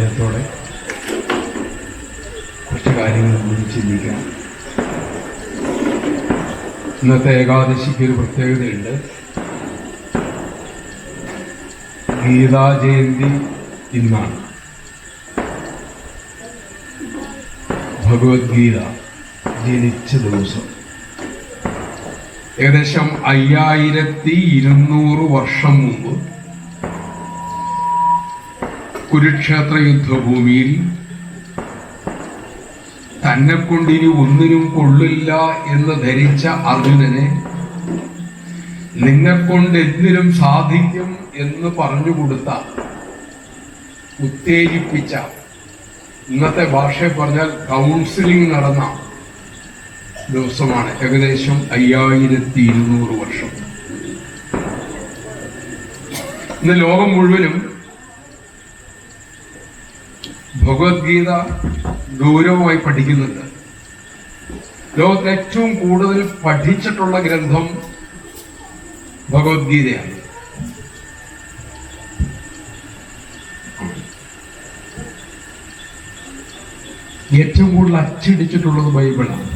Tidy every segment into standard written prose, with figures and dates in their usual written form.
സ്നേഹത്തോടെ കുറച്ച് കാര്യങ്ങൾ നമ്മൾ ചിന്തിക്കാം. ഇന്നത്തെ ഏകാദശിക്ക് ഒരു പ്രത്യേകതയുണ്ട്. ഗീതാ ജയന്തി ഇന്നാണ്. ഭഗവത്ഗീത ജനിച്ച ദിവസം. ഏകദേശം 5200 വർഷം മുമ്പ് കുരുക്ഷേത്ര യുദ്ധഭൂമിയിൽ തന്നെ കൊണ്ടിനി ഒന്നിനും കൊള്ളില്ല എന്ന് ധരിച്ച അർജുനനെ നിന്നെക്കൊണ്ട് എന്തിനും സാധിക്കും എന്ന് പറഞ്ഞുകൊടുത്ത, ഉത്തേജിപ്പിച്ച, ഇന്നത്തെ ഭാഷയിൽ പറഞ്ഞാൽ കൗൺസിലിംഗ് നടന്ന ദിവസമാണ്. ഏകദേശം 5200 വർഷം. ഇന്ന് ലോകം മുഴുവനും ഭഗവത്ഗീത ഗൗരവമായി പഠിക്കുന്നുണ്ട്. ലോകത്തിൽ ഏറ്റവും കൂടുതൽ പഠിച്ചിട്ടുള്ള ഗ്രന്ഥം ഭഗവത്ഗീതയാണ്. ഏറ്റവും കൂടുതൽ അച്ചടിച്ചിട്ടുള്ളത് ബൈബിളാണ്.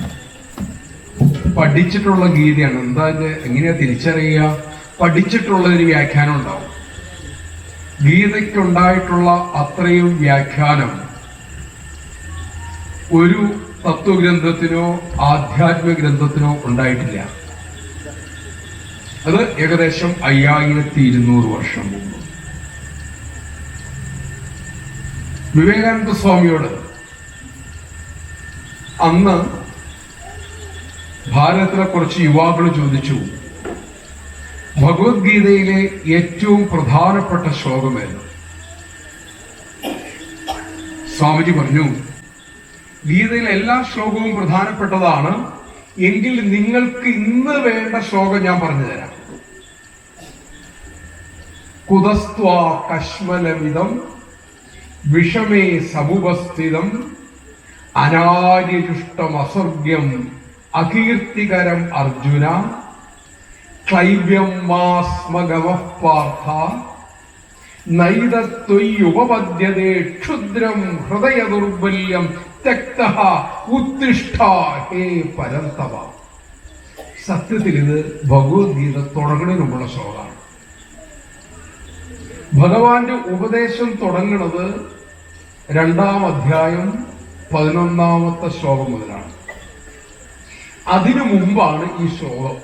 പഠിച്ചിട്ടുള്ള ഗീതയാണ്. എന്താ ഇത് എങ്ങനെയാ തിരിച്ചറിയുക? പഠിച്ചിട്ടുള്ളതിന് വ്യാഖ്യാനം ഉണ്ടാവും. ഗീതയ്ക്കുണ്ടായിട്ടുള്ള അത്രയും വ്യാഖ്യാനം ഒരു തത്വഗ്രന്ഥത്തിനോ ആധ്യാത്മിക ഗ്രന്ഥത്തിനോ ഉണ്ടായിട്ടില്ല. അത് ഏകദേശം 5200 വർഷം മുമ്പ്. വിവേകാനന്ദ സ്വാമിയോട് അന്ന് ഭാരതത്തിലെ കുറച്ച് യുവാക്കൾ ചോദിച്ചു, ഭഗവത്ഗീതയിലെ ഏറ്റവും പ്രധാനപ്പെട്ട ശ്ലോകമേതാണ്? സ്വാമിജി പറഞ്ഞു, ഗീതയിലെ എല്ലാ ശ്ലോകവും പ്രധാനപ്പെട്ടതാണ്, എങ്കിൽ നിങ്ങൾക്ക് ഇന്ന് വേണ്ട ശ്ലോകം ഞാൻ പറഞ്ഞു തരാം. കുതസ്ത്വാ കശ്മലമിതം വിഷമേ സമുപസ്ഥിതം അനാര്യജുഷ്ടം അസ്വർഗ്യം അകീർത്തികരം അർജുന ക്ലൈവ്യം മാസ്മഗവഃ പാർത്ഥ നൈതത്വയുപപദ്യതേ ക്ഷുദ്രം ഹൃദയ ദുർബല്യം ത്യക്തഃ ഉത്തിഷ്ഠ ഹേ പരന്തവ. സത്യത്തിൽ ഇത് ഭഗവത്ഗീത തുടങ്ങുന്നതിനുള്ള ശ്ലോകമാണ്. ഭഗവാന്റെ ഉപദേശം തുടങ്ങുന്നത് 2-ാം അധ്യായം 11-ാമത്തെ ശ്ലോകം മുതലാണ്. അതിനു മുമ്പാണ് ഈ ശ്ലോകം.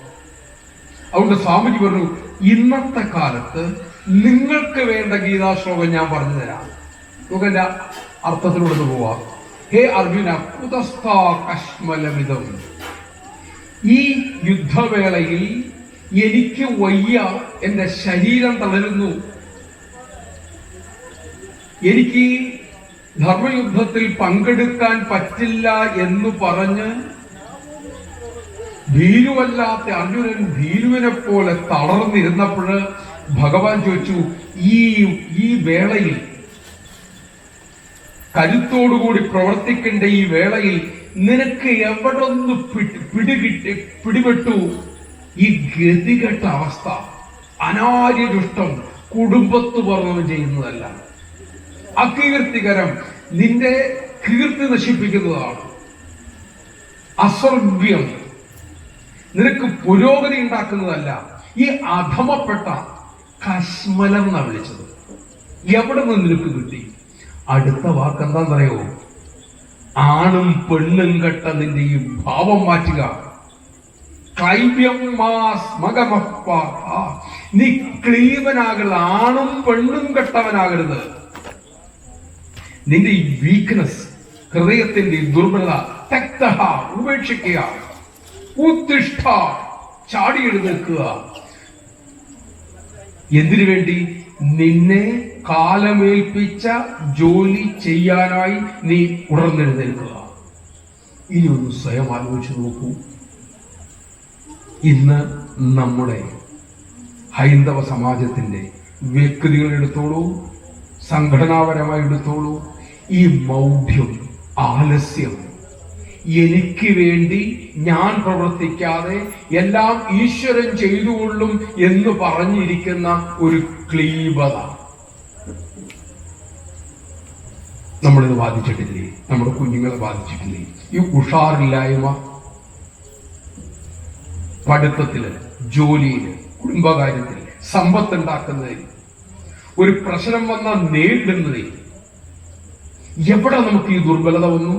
അതുകൊണ്ട് സ്വാമിജി പറഞ്ഞു, ഇന്നത്തെ കാലത്ത് നിങ്ങൾക്ക് വേണ്ട ഗീതാശ്ലോകം ഞാൻ പറഞ്ഞു തരാം. നമുക്ക് എന്റെ അർത്ഥത്തിലൂടെ പോവാം. ഹേ അർജുന, കുതസ്ഥാ കശ്മലമിതം. ഈ യുദ്ധവേളയിൽ എനിക്ക് വയ്യ, എന്റെ ശരീരം തളരുന്നു, എനിക്ക് ധർമ്മയുദ്ധത്തിൽ പങ്കെടുക്കാൻ പറ്റില്ല എന്ന് പറഞ്ഞ് ഭീരുവല്ലാത്ത അർജുനൻ ഭീരുവിനെ പോലെ തളർന്നിരുന്നപ്പോൾ ഭഗവാൻ ചോദിച്ചു, ഈ വേളയിൽ, കരുത്തോടുകൂടി പ്രവർത്തിക്കേണ്ട ഈ വേളയിൽ നിനക്ക് എവിടൊന്ന് പിടിപെട്ടു ഈ ഗതികെട്ട അവസ്ഥ? അനാര്യദുഷ്ടം, കുടുംബത്ത് പറഞ്ഞു ചെയ്യുന്നതല്ല, അകീർത്തികരം, നിന്റെ കീർത്തി നശിപ്പിക്കുന്നതാണ്, അസ്വർഗ്യം, നിനക്ക് പുരോഗതി ഉണ്ടാക്കുന്നതല്ല. ഈ അധമപ്പെട്ട കശ്മലം എന്നാ വിളിച്ചത്. എവിടെ നിന്ന് നിനക്ക് കിട്ടി? അടുത്ത വാക്ക് എന്താണെന്നറിയോ? ആണും പെണ്ണും കെട്ട നിന്റെ ഈ ഭാവം മാറ്റുക. ക്ലൈവ്യം മാസ്മഗവഃ പാർത്ഥ. നീ ക്ലീവനാകരുത്, ആണും പെണ്ണും കെട്ടവനാകരുത്. നിന്റെ ഈ വീക്ക്നെസ്, ഹൃദയത്തിന്റെ ദുർബലത, ത്യക്തഃ, ഉപേക്ഷിക്കുക, ഉത്തിഷ്ഠ, ചാടി എഴുന്നേൽക്കുക. എന്തിനു വേണ്ടി? നിന്നെ കാലമേൽപ്പിച്ച ജോലി ചെയ്യാനായി നീ ഉണർന്നെഴുന്നേൽക്കുക. ഇനി ഒന്ന് സ്വയം ആലോചിച്ച് നോക്കൂ. ഇന്ന് നമ്മുടെ ഹൈന്ദവ സമാജത്തിന്റെ വ്യക്തികൾ എടുത്തോളൂ, സംഘടനാപരമായി എടുത്തോളൂ, ഈ മൗഢ്യം, ആലസ്യം, എനിക്ക് വേണ്ടി ഞാൻ പ്രവർത്തിക്കാതെ എല്ലാം ഈശ്വരൻ ചെയ്തുകൊള്ളും എന്ന് പറഞ്ഞിരിക്കുന്ന ഒരു ക്ലീബത. നമ്മളിത് ബാധിച്ചിട്ടില്ലേ? നമ്മുടെ കുഞ്ഞുങ്ങളെ ബാധിച്ചിട്ടില്ലേ? ഈ ഉഷാറില്ലായ്മ പഠിത്തത്തില്, ജോലിയില്, കുടുംബകാര്യത്തിൽ, സമ്പത്തുണ്ടാക്കുന്നതിൽ, ഒരു പ്രശ്നം വന്നാൽ നേരിടുന്നതിൽ എവിടെ നമുക്ക് ഈ ദുർബലത വന്നു?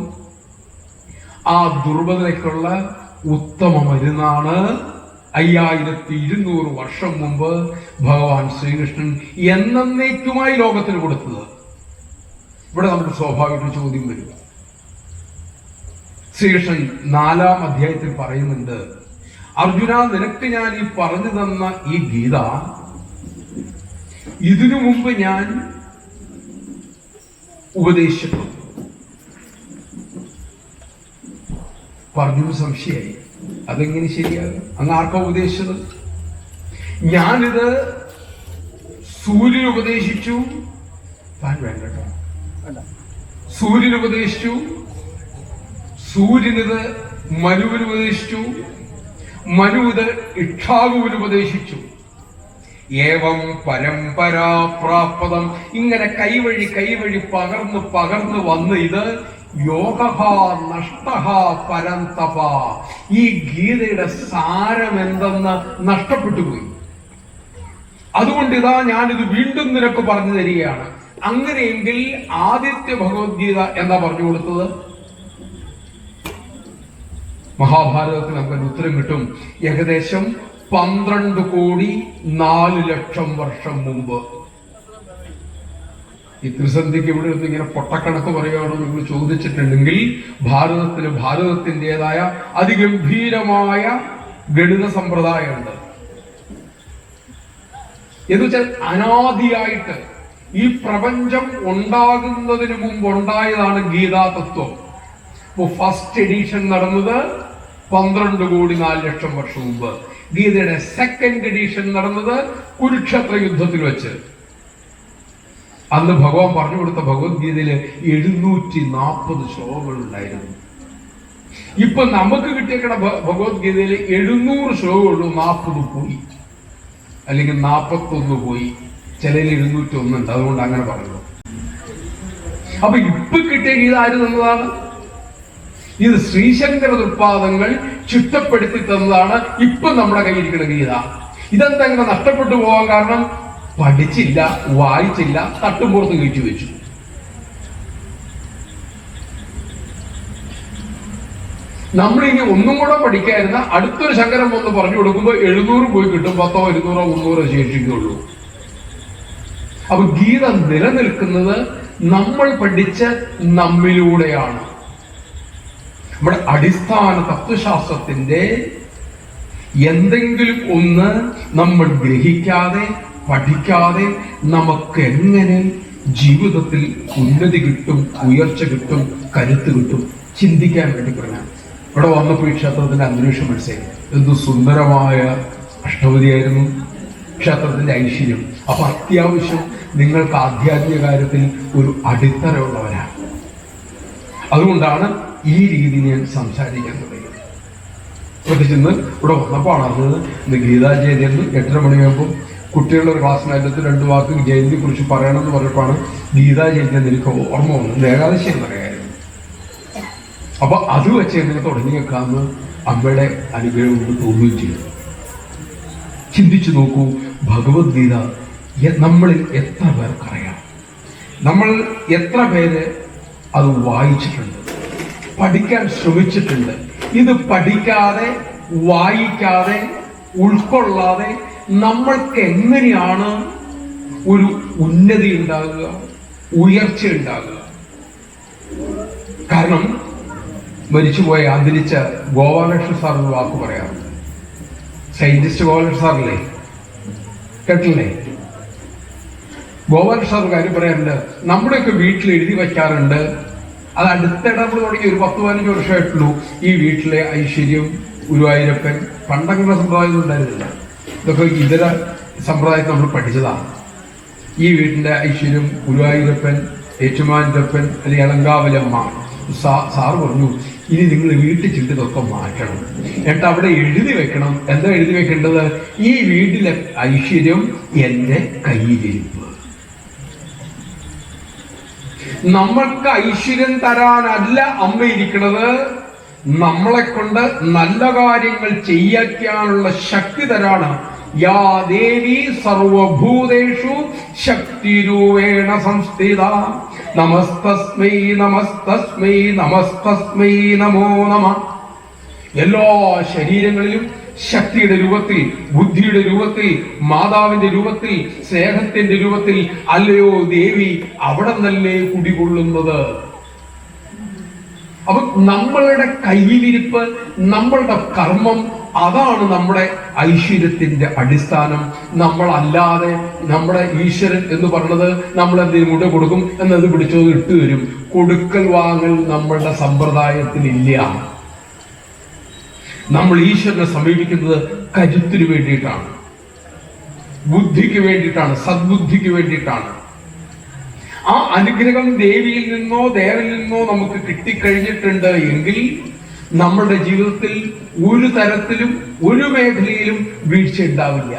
ആ ദുർബലതയ്ക്കുള്ള ഉത്തമ മരുന്നാണ് 5200 വർഷം മുമ്പ് ഭഗവാൻ ശ്രീകൃഷ്ണൻ എന്നേക്കുമായി ലോകത്തിന് കൊടുത്തത്. ഇവിടെ നമുക്ക് സ്വാഭാവിക ചോദ്യം വരിക. ശ്രീകൃഷ്ണൻ 4-ാം അധ്യായത്തിൽ പറയുന്നുണ്ട്, അർജുന, നിനക്ക് ഞാൻ ഈ പറഞ്ഞു തന്ന ഈ ഗീത ഇതിനു മുമ്പ് ഞാൻ ഉപദേശിച്ചിട്ടുണ്ട്. പറഞ്ഞു സംശയായി, അതെങ്ങനെ ശരിയാകും? അങ്ങ് ആർക്കാ ഉപദേശിച്ചത്? ഞാനിത് സൂര്യന് ഉപദേശിച്ചു, താൻ വേണ്ട കേട്ടോ, സൂര്യന് ഉപദേശിച്ചു, സൂര്യനിത് മനുവിന് ഉപദേശിച്ചു, മനു ഇത് ഇക്ഷാകുവിന് ഉപദേശിച്ചു. ഏവം പരമ്പരാപ്രാപ്തം, ഇങ്ങനെ കൈവഴി പകർന്ന് വന്ന് ഇത് യോഗഃ നഷ്ടഃ പരന്തപ, ഈ ഗീതയുടെ സാരം എന്തെന്ന് നഷ്ടപ്പെട്ടു പോയി. അതുകൊണ്ട് ഇതാ ഞാനിത് വീണ്ടും നിനക്ക് പറഞ്ഞു തരികയാണ്. അങ്ങനെയെങ്കിൽ ആദ്യത്തെ ഭഗവത്ഗീത എന്താ പറഞ്ഞു കൊടുത്തത്? മഹാഭാരതത്തിൽ നമുക്ക് ഉത്തരം കിട്ടും. ഏകദേശം 12,04,00,000 വർഷം മുമ്പ്. ഈ ത്രിസന്ധിക്ക് ഇവിടെ നിന്ന് ഇങ്ങനെ പൊട്ടക്കണക്ക് പറയുകയാണോ നിങ്ങൾ ചോദിച്ചിട്ടുണ്ടെങ്കിൽ, ഭാരതത്തിൻ്റെതായ അതിഗംഭീരമായ ഗണിത സമ്പ്രദായമുണ്ട്. എന്ന് വെച്ചാൽ അനാദിയായിട്ട് ഈ പ്രപഞ്ചം ഉണ്ടാകുന്നതിന് മുമ്പ് ഉണ്ടായതാണ് ഗീതാ തത്വം. ഫസ്റ്റ് എഡിഷൻ നടന്നത് 12,04,00,000 വർഷം മുമ്പ്. ഗീതയുടെ സെക്കൻഡ് എഡിഷൻ നടന്നത് കുരുക്ഷേത്ര യുദ്ധത്തിൽ വെച്ച്. അന്ന് ഭഗവാൻ പറഞ്ഞു കൊടുത്ത ഭഗവത്ഗീതയില് 740 ശ്ലോകങ്ങൾ ഉണ്ടായിരുന്നു. ഇപ്പൊ നമുക്ക് കിട്ടിയേക്കണ ഭഗവത്ഗീതയിൽ 700 ശ്ലോകമുള്ളൂ, 40 പോയി, അല്ലെങ്കിൽ 41 പോയി, ചിലയിൽ 701 ഉണ്ട്. അതുകൊണ്ട് അങ്ങനെ പറഞ്ഞു. അപ്പൊ ഇപ്പൊ കിട്ടിയ ഗീത ആര് തന്നതാണ്? ഇത് ശ്രീശങ്കര ദൃക്പാദങ്ങൾ ചിട്ടപ്പെടുത്തി തന്നതാണ് ഇപ്പൊ നമ്മുടെ കയ്യിരിക്കുന്ന ഗീത. ഇതെന്താ ഇങ്ങനെ നഷ്ടപ്പെട്ടു പോകാൻ കാരണം? പഠിച്ചില്ല, വായിച്ചില്ല, തട്ടുംപുറത്ത് കയറ്റി വെച്ചു. നമ്മളിനി ഒന്നും കൂടെ പഠിക്കാതിരുന്ന അടുത്തൊരു ശങ്കരം വന്ന് പറഞ്ഞു കൊടുക്കുമ്പോൾ 700 പോയി കിട്ടും, 10, 200, 300 ശേഷിക്കുള്ളൂ. അപ്പൊ ഗീത നിലനിൽക്കുന്നത് നമ്മൾ പഠിച്ച നമ്മിലൂടെയാണ്. നമ്മുടെ അടിസ്ഥാന തത്വശാസ്ത്രത്തിന്റെ എന്തെങ്കിലും ഒന്ന് നമ്മൾ ഗ്രഹിക്കാതെ, പഠിക്കാതെ നമുക്ക് എങ്ങനെ ജീവിതത്തിൽ ഉന്നതി കിട്ടും, ഉയർച്ച കിട്ടും, കരുത്ത് കിട്ടും, ചിന്തിക്കാൻ വേണ്ടി പറയാം. ഇവിടെ വന്നപ്പോൾ ഈ ക്ഷേത്രത്തിന്റെ അന്തരീക്ഷം മനസ്സിലായി. എന്ത് സുന്ദരമായ അഷ്ടപതിയായിരുന്നു ക്ഷേത്രത്തിന്റെ ഐശ്വര്യം. അപ്പൊ അത്യാവശ്യം നിങ്ങൾക്ക് ആധ്യാത്മിക കാര്യത്തിൽ ഒരു അടിത്തറയുള്ളവരാണ്. അതുകൊണ്ടാണ് ഈ രീതി ഞാൻ സംസാരിക്കാൻ തുടങ്ങിയത്. പ്രത്യേകിച്ച് ഇവിടെ വന്നപ്പോൾ അറിഞ്ഞത് ഇന്ന് ഗീതാ ജയന്തി 8:30 മണിയാകുമ്പോൾ കുട്ടികളുടെ ഒരു ക്ലാസ്സിനകത്ത് 2 വാക്ക് ജയന്തിയെ കുറിച്ച് പറയണമെന്ന് പറഞ്ഞപ്പോഴാണ് ഗീതാ ജയന്തി എനിക്ക് ഓർമ്മ വന്നത്. ഏകാദശി എന്ന് പറയായിരുന്നു. അപ്പൊ അത് വെച്ച് എന്നെ തുടങ്ങിയേക്കാന്ന് അമ്മയുടെ അനുഗ്രഹം കൊണ്ട് തോന്നുകയും ചെയ്തു. ചിന്തിച്ചു നോക്കൂ, ഭഗവത്ഗീത നമ്മളിൽ എത്ര പേർക്കറിയാം? നമ്മൾ എത്ര പേര് അത് വായിച്ചിട്ടുണ്ട്, പഠിക്കാൻ ശ്രമിച്ചിട്ടുണ്ട്? ഇത് പഠിക്കാതെ, വായിക്കാതെ, ഉൾക്കൊള്ളാതെ നമ്മൾക്ക് എങ്ങനെയാണ് ഒരു ഉന്നതി ഉണ്ടാകുക, ഉയർച്ച ഉണ്ടാകുക? കാരണം മരിച്ചുപോയ അന്തരിച്ച ഗോപാലകൃഷ്ണ സാർ ഒരു വാക്ക് പറയാറുണ്ട്. സയന്റിസ്റ്റ് ഗോപാലകൃഷ്ണ സാറില്ലേ, കേട്ടില്ലേ? ഗോപാലകൃഷ്ണ സാർ കാര്യം പറയാറുണ്ട്. നമ്മുടെയൊക്കെ വീട്ടിൽ എഴുതി വയ്ക്കാറുണ്ട്. അത് അടുത്തിടെ നമ്മൾ തുടങ്ങി ഒരു 10-15 വർഷമായിട്ടുള്ളൂ. ഈ വീട്ടിലെ ഐശ്വര്യം, ഗുരുവായൂരപ്പൻ, പണ്ടങ്ങനെ സമ്പ്രദായം ഉണ്ടായിരുന്നില്ല. ഇതൊക്കെ ഇതര സമ്പ്രദായത്തിൽ നമ്മൾ പഠിച്ചതാണ്. ഈ വീട്ടിന്റെ ഐശ്വര്യം, ഗുരുവായൂരപ്പൻ, ഏറ്റുമാനൂരപ്പൻ, അല്ലെങ്കിൽ അലങ്കാവലമ്മ. സാറ് പറഞ്ഞു, ഇനി നിങ്ങൾ വീട്ടിൽ ചെന്ന് ഇതൊക്കെ മാറ്റണം, എന്നിട്ട് അവിടെ എഴുതി വെക്കണം. എന്താ എഴുതി വെക്കേണ്ടത്? ഈ വീട്ടിലെ ഐശ്വര്യം എന്റെ കയ്യിലിരിപ്പ്. നമ്മൾക്ക് ഐശ്വര്യം തരാനല്ല അമ്മ ഇരിക്കുന്നത്, നമ്മളെ കൊണ്ട് നല്ല കാര്യങ്ങൾ ചെയ്യിക്കാനുള്ള ശക്തി തരാണ്. യാ ദേവി സർവഭൂതേഷു ശക്തിരൂപേണ സംസ്ഥിത നമസ്തസ്മൈ നമസ്തസ്മൈ നമസ്തസ്മൈ നമോ നമഃ. എല്ലാ ശരീരങ്ങളിലും ശക്തിയുടെ രൂപത്തിൽ, ബുദ്ധിയുടെ രൂപത്തിൽ, മാതാവിന്റെ രൂപത്തിൽ, സ്നേഹത്തിന്റെ രൂപത്തിൽ അല്ലയോ ദേവി അവിടെ നല്ലേ കുടികൊള്ളുന്നത്. അപ്പൊ നമ്മളുടെ കയ്യിലിരിപ്പ്, നമ്മളുടെ കർമ്മം, അതാണ് നമ്മുടെ ഐശ്വര്യത്തിന്റെ അടിസ്ഥാനം. നമ്മളല്ലാതെ നമ്മുടെ ഈശ്വരൻ എന്ന് പറഞ്ഞത് നമ്മൾ എന്തെങ്കിലും കൂടെ കൊടുക്കും എന്നത് പിടിച്ചോ ഇട്ട് വരും. കൊടുക്കൽ വാങ്ങൽ നമ്മളുടെ സമ്പ്രദായത്തിലില്ല. നമ്മൾ ഈശ്വരനെ സമീപിക്കുന്നത് കരുത്തിന് വേണ്ടിയിട്ടാണ്, ബുദ്ധിക്ക് വേണ്ടിയിട്ടാണ്, സദ്ബുദ്ധിക്ക് വേണ്ടിയിട്ടാണ്. ആ അനുഗ്രഹം ദേവിയിൽ നിന്നോ ദേവനിൽ നിന്നോ നമുക്ക് കിട്ടിക്കഴിഞ്ഞിട്ടുണ്ട് എങ്കിൽ നമ്മളുടെ ജീവിതത്തിൽ ഒരു തരത്തിലും ഒരു മേഖലയിലും വീഴ്ച ഉണ്ടാവില്ല.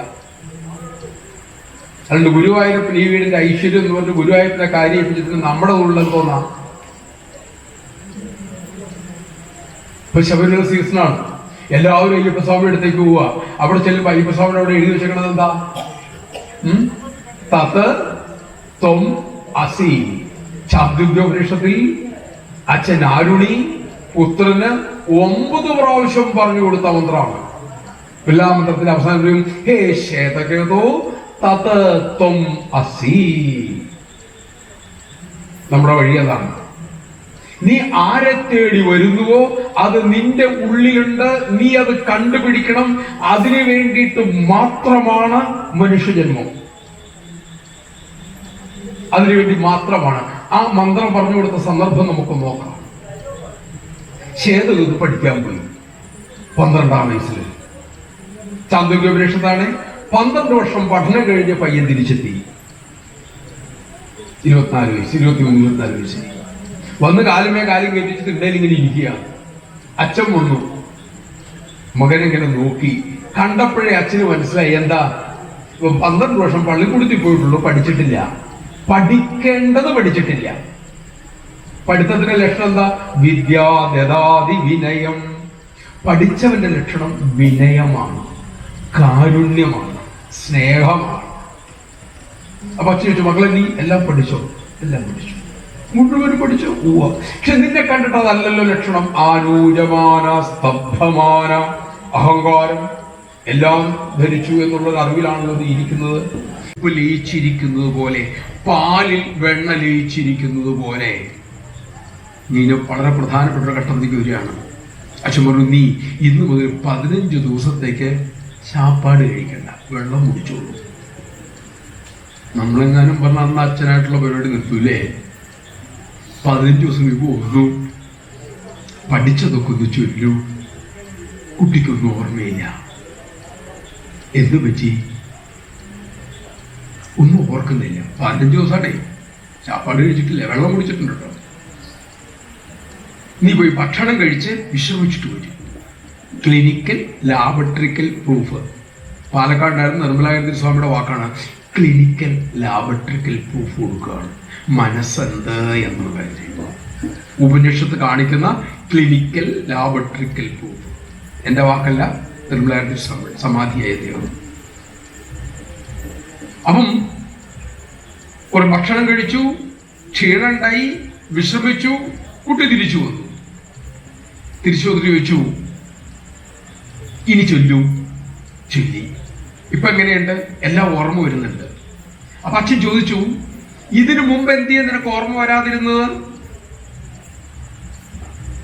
അതുകൊണ്ട് ഗുരുവായൂരപ്പൻ ഈ വീടിന്റെ ഐശ്വര്യം എന്ന് പറഞ്ഞ് ഗുരുവായൂരപ്പനെ കാര്യപ്പിച്ചിട്ട് നമ്മുടെ ഉള്ളിൽ തോന്നാം. ഇപ്പൊ ശബരിമല സീസണാണ്, എല്ലാവരും അയ്യപ്പസ്വാമി അടുത്തേക്ക് പോവുക. അവിടെ ചെല്ലുമ്പോ അയ്യപ്പസ്വാമിയുടെ അവിടെ എഴുതി വെച്ചേക്കണത് എന്താ? തത് ത്വം അസി. ചാന്ദ്രോപനിഷത്തിൽ അച്ഛൻ ആരുണി പുത്രന് 9 പ്രാവശ്യം പറഞ്ഞു കൊടുത്ത മന്ത്രമാണ്. എല്ലാ മന്ത്രത്തിന്റെ അവസാനം പറയും ഹേ ശ്വേതകേതോ തത് ത്വം അസി. നമ്മുടെ വഴി അതാണ്. നീ ആരെ തേടി വരുന്നുവോ അത് നിന്റെ ഉള്ളിലുണ്ട്, നീ അത് കണ്ടുപിടിക്കണം. അതിനു വേണ്ടിയിട്ട് മാത്രമാണ് മനുഷ്യജന്മം, അതിനുവേണ്ടി മാത്രമാണ്. ആ മന്ത്രം പറഞ്ഞു കൊടുത്ത സന്ദർഭം നമുക്ക് നോക്കാം. ശ്വേതകേതു പഠിക്കാൻ പോയി 12-ാം വയസ്സിൽ. ചാന്ദ്രോപനിഷത്താണ്. 12 വർഷം പഠനം കഴിഞ്ഞ പയ്യൻ തിരിച്ചെത്തി. 24 വയസ്സ്, 23-24 വയസ്സ് വന്ന് കാലുമേ കാലും കയറ്റിച്ചിട്ട് ഇടയിൽ ഇങ്ങനെ ഇരിക്കുകയാണ്. അച്ഛൻ വന്നു, മകനെങ്ങനെ നോക്കി. കണ്ടപ്പോഴേ അച്ഛന് മനസ്സിലായി എന്താ, 12 വർഷം പള്ളിക്കൂടത്തിൽ പോയിട്ടുള്ളൂ, പഠിച്ചിട്ടില്ല, പഠിക്കേണ്ടത് പഠിച്ചിട്ടില്ല. പഠിത്തത്തിന്റെ ലക്ഷണം എന്താ? വിദ്യാ ദദാതി വിനയം. പഠിച്ചവന്റെ ലക്ഷണം വിനയമാണ്, കാരുണ്യമാണ്, സ്നേഹമാണ്. അപ്പൊ അച്ഛൻ ചോദിച്ചു, മകളെ നീ എല്ലാം പഠിച്ചോ? എല്ലാം പഠിച്ചു, മുഴുവൻ പഠിച്ചു. പക്ഷെ നിന്നെ കണ്ടിട്ട് അതല്ലല്ലോ ലക്ഷണം. ആനൂജമാന സ്തബ്ധമാന അഹങ്കാരം, എല്ലാം ധരിച്ചു എന്നുള്ള അറിവിലാണല്ലോ നീ ഇരിക്കുന്നത്. ഉപ്പ് ലയിച്ചിരിക്കുന്നത് പോലെ, പാലിൽ വെണ്ണ ലയിച്ചിരിക്കുന്നത് പോലെ നീ വളരെ പ്രധാനപ്പെട്ട ഒരു ഘട്ടത്തിലേക്ക് വരികയാണ്. അച്ഛൻ പറഞ്ഞു, നീ ഇന്ന് മുതൽ 15 ദിവസത്തേക്ക് ചാപ്പാട് കഴിക്കണ്ട, വെള്ളം കുടിച്ചോളൂ. നമ്മളെങ്ങാനും പറഞ്ഞ അന്ന് അച്ഛനായിട്ടുള്ള പരിപാടി നിർത്തൂലേ? 15 ദിവസം നീ പോകുന്നു, പഠിച്ചതൊക്കെ ഒന്ന് ചൊല്ലൂ. കുട്ടിക്കൊന്നും ഓർമ്മയില്ല. എന്തു പറ്റി? ഒന്നും ഓർക്കുന്നില്ല. 15 ദിവസമാണേ, ചാപ്പാട് കഴിച്ചിട്ടില്ല, വെള്ളം കുടിച്ചിട്ടുണ്ട് കേട്ടോ. നീ പോയി ഭക്ഷണം കഴിച്ച് വിശ്രമിച്ചിട്ട് വരും. Clinical laboratorical proof. പാലക്കാടായിരുന്നു നിർമ്മലാനന്ദ സ്വാമിയുടെ വാക്കാണ്. ക്ലിനിക്കൽ ലാബറട്ടറിക്കൽ പ്രൂഫ് കൊടുക്കുകയാണ് മനസ്സെന്ത് എന്നുള്ള കാര്യം. ഉപനിഷത്ത് കാണിക്കുന്ന ക്ലിനിക്കൽ ലാബറട്ടറിക്കൽ പ്രൂഫ്. എന്റെ വാക്കല്ല, നിർമ്മലാനന്ദ സ്വാമി സമാധിയായ ദൈവം. അപ്പം ഒരു ഭക്ഷണം കഴിച്ചു, ക്ഷീണമുണ്ടായി, വിശ്രമിച്ചു, കുട്ടി തിരിച്ചു വന്നു. തിരിച്ചു വന്നിട്ട് ചോദിച്ചു, ഇനി ചൊല്ലൂ. ചൊല്ലി. ഇപ്പൊ എങ്ങനെയുണ്ട്? എല്ലാം ഓർമ്മ വരുന്നുണ്ട്. അപ്പൊ അച്ഛൻ ചോദിച്ചു, ഇതിനു മുമ്പ് എന്ത് ചെയ്യാൻ നിനക്ക് ഓർമ്മ വരാതിരുന്നത്?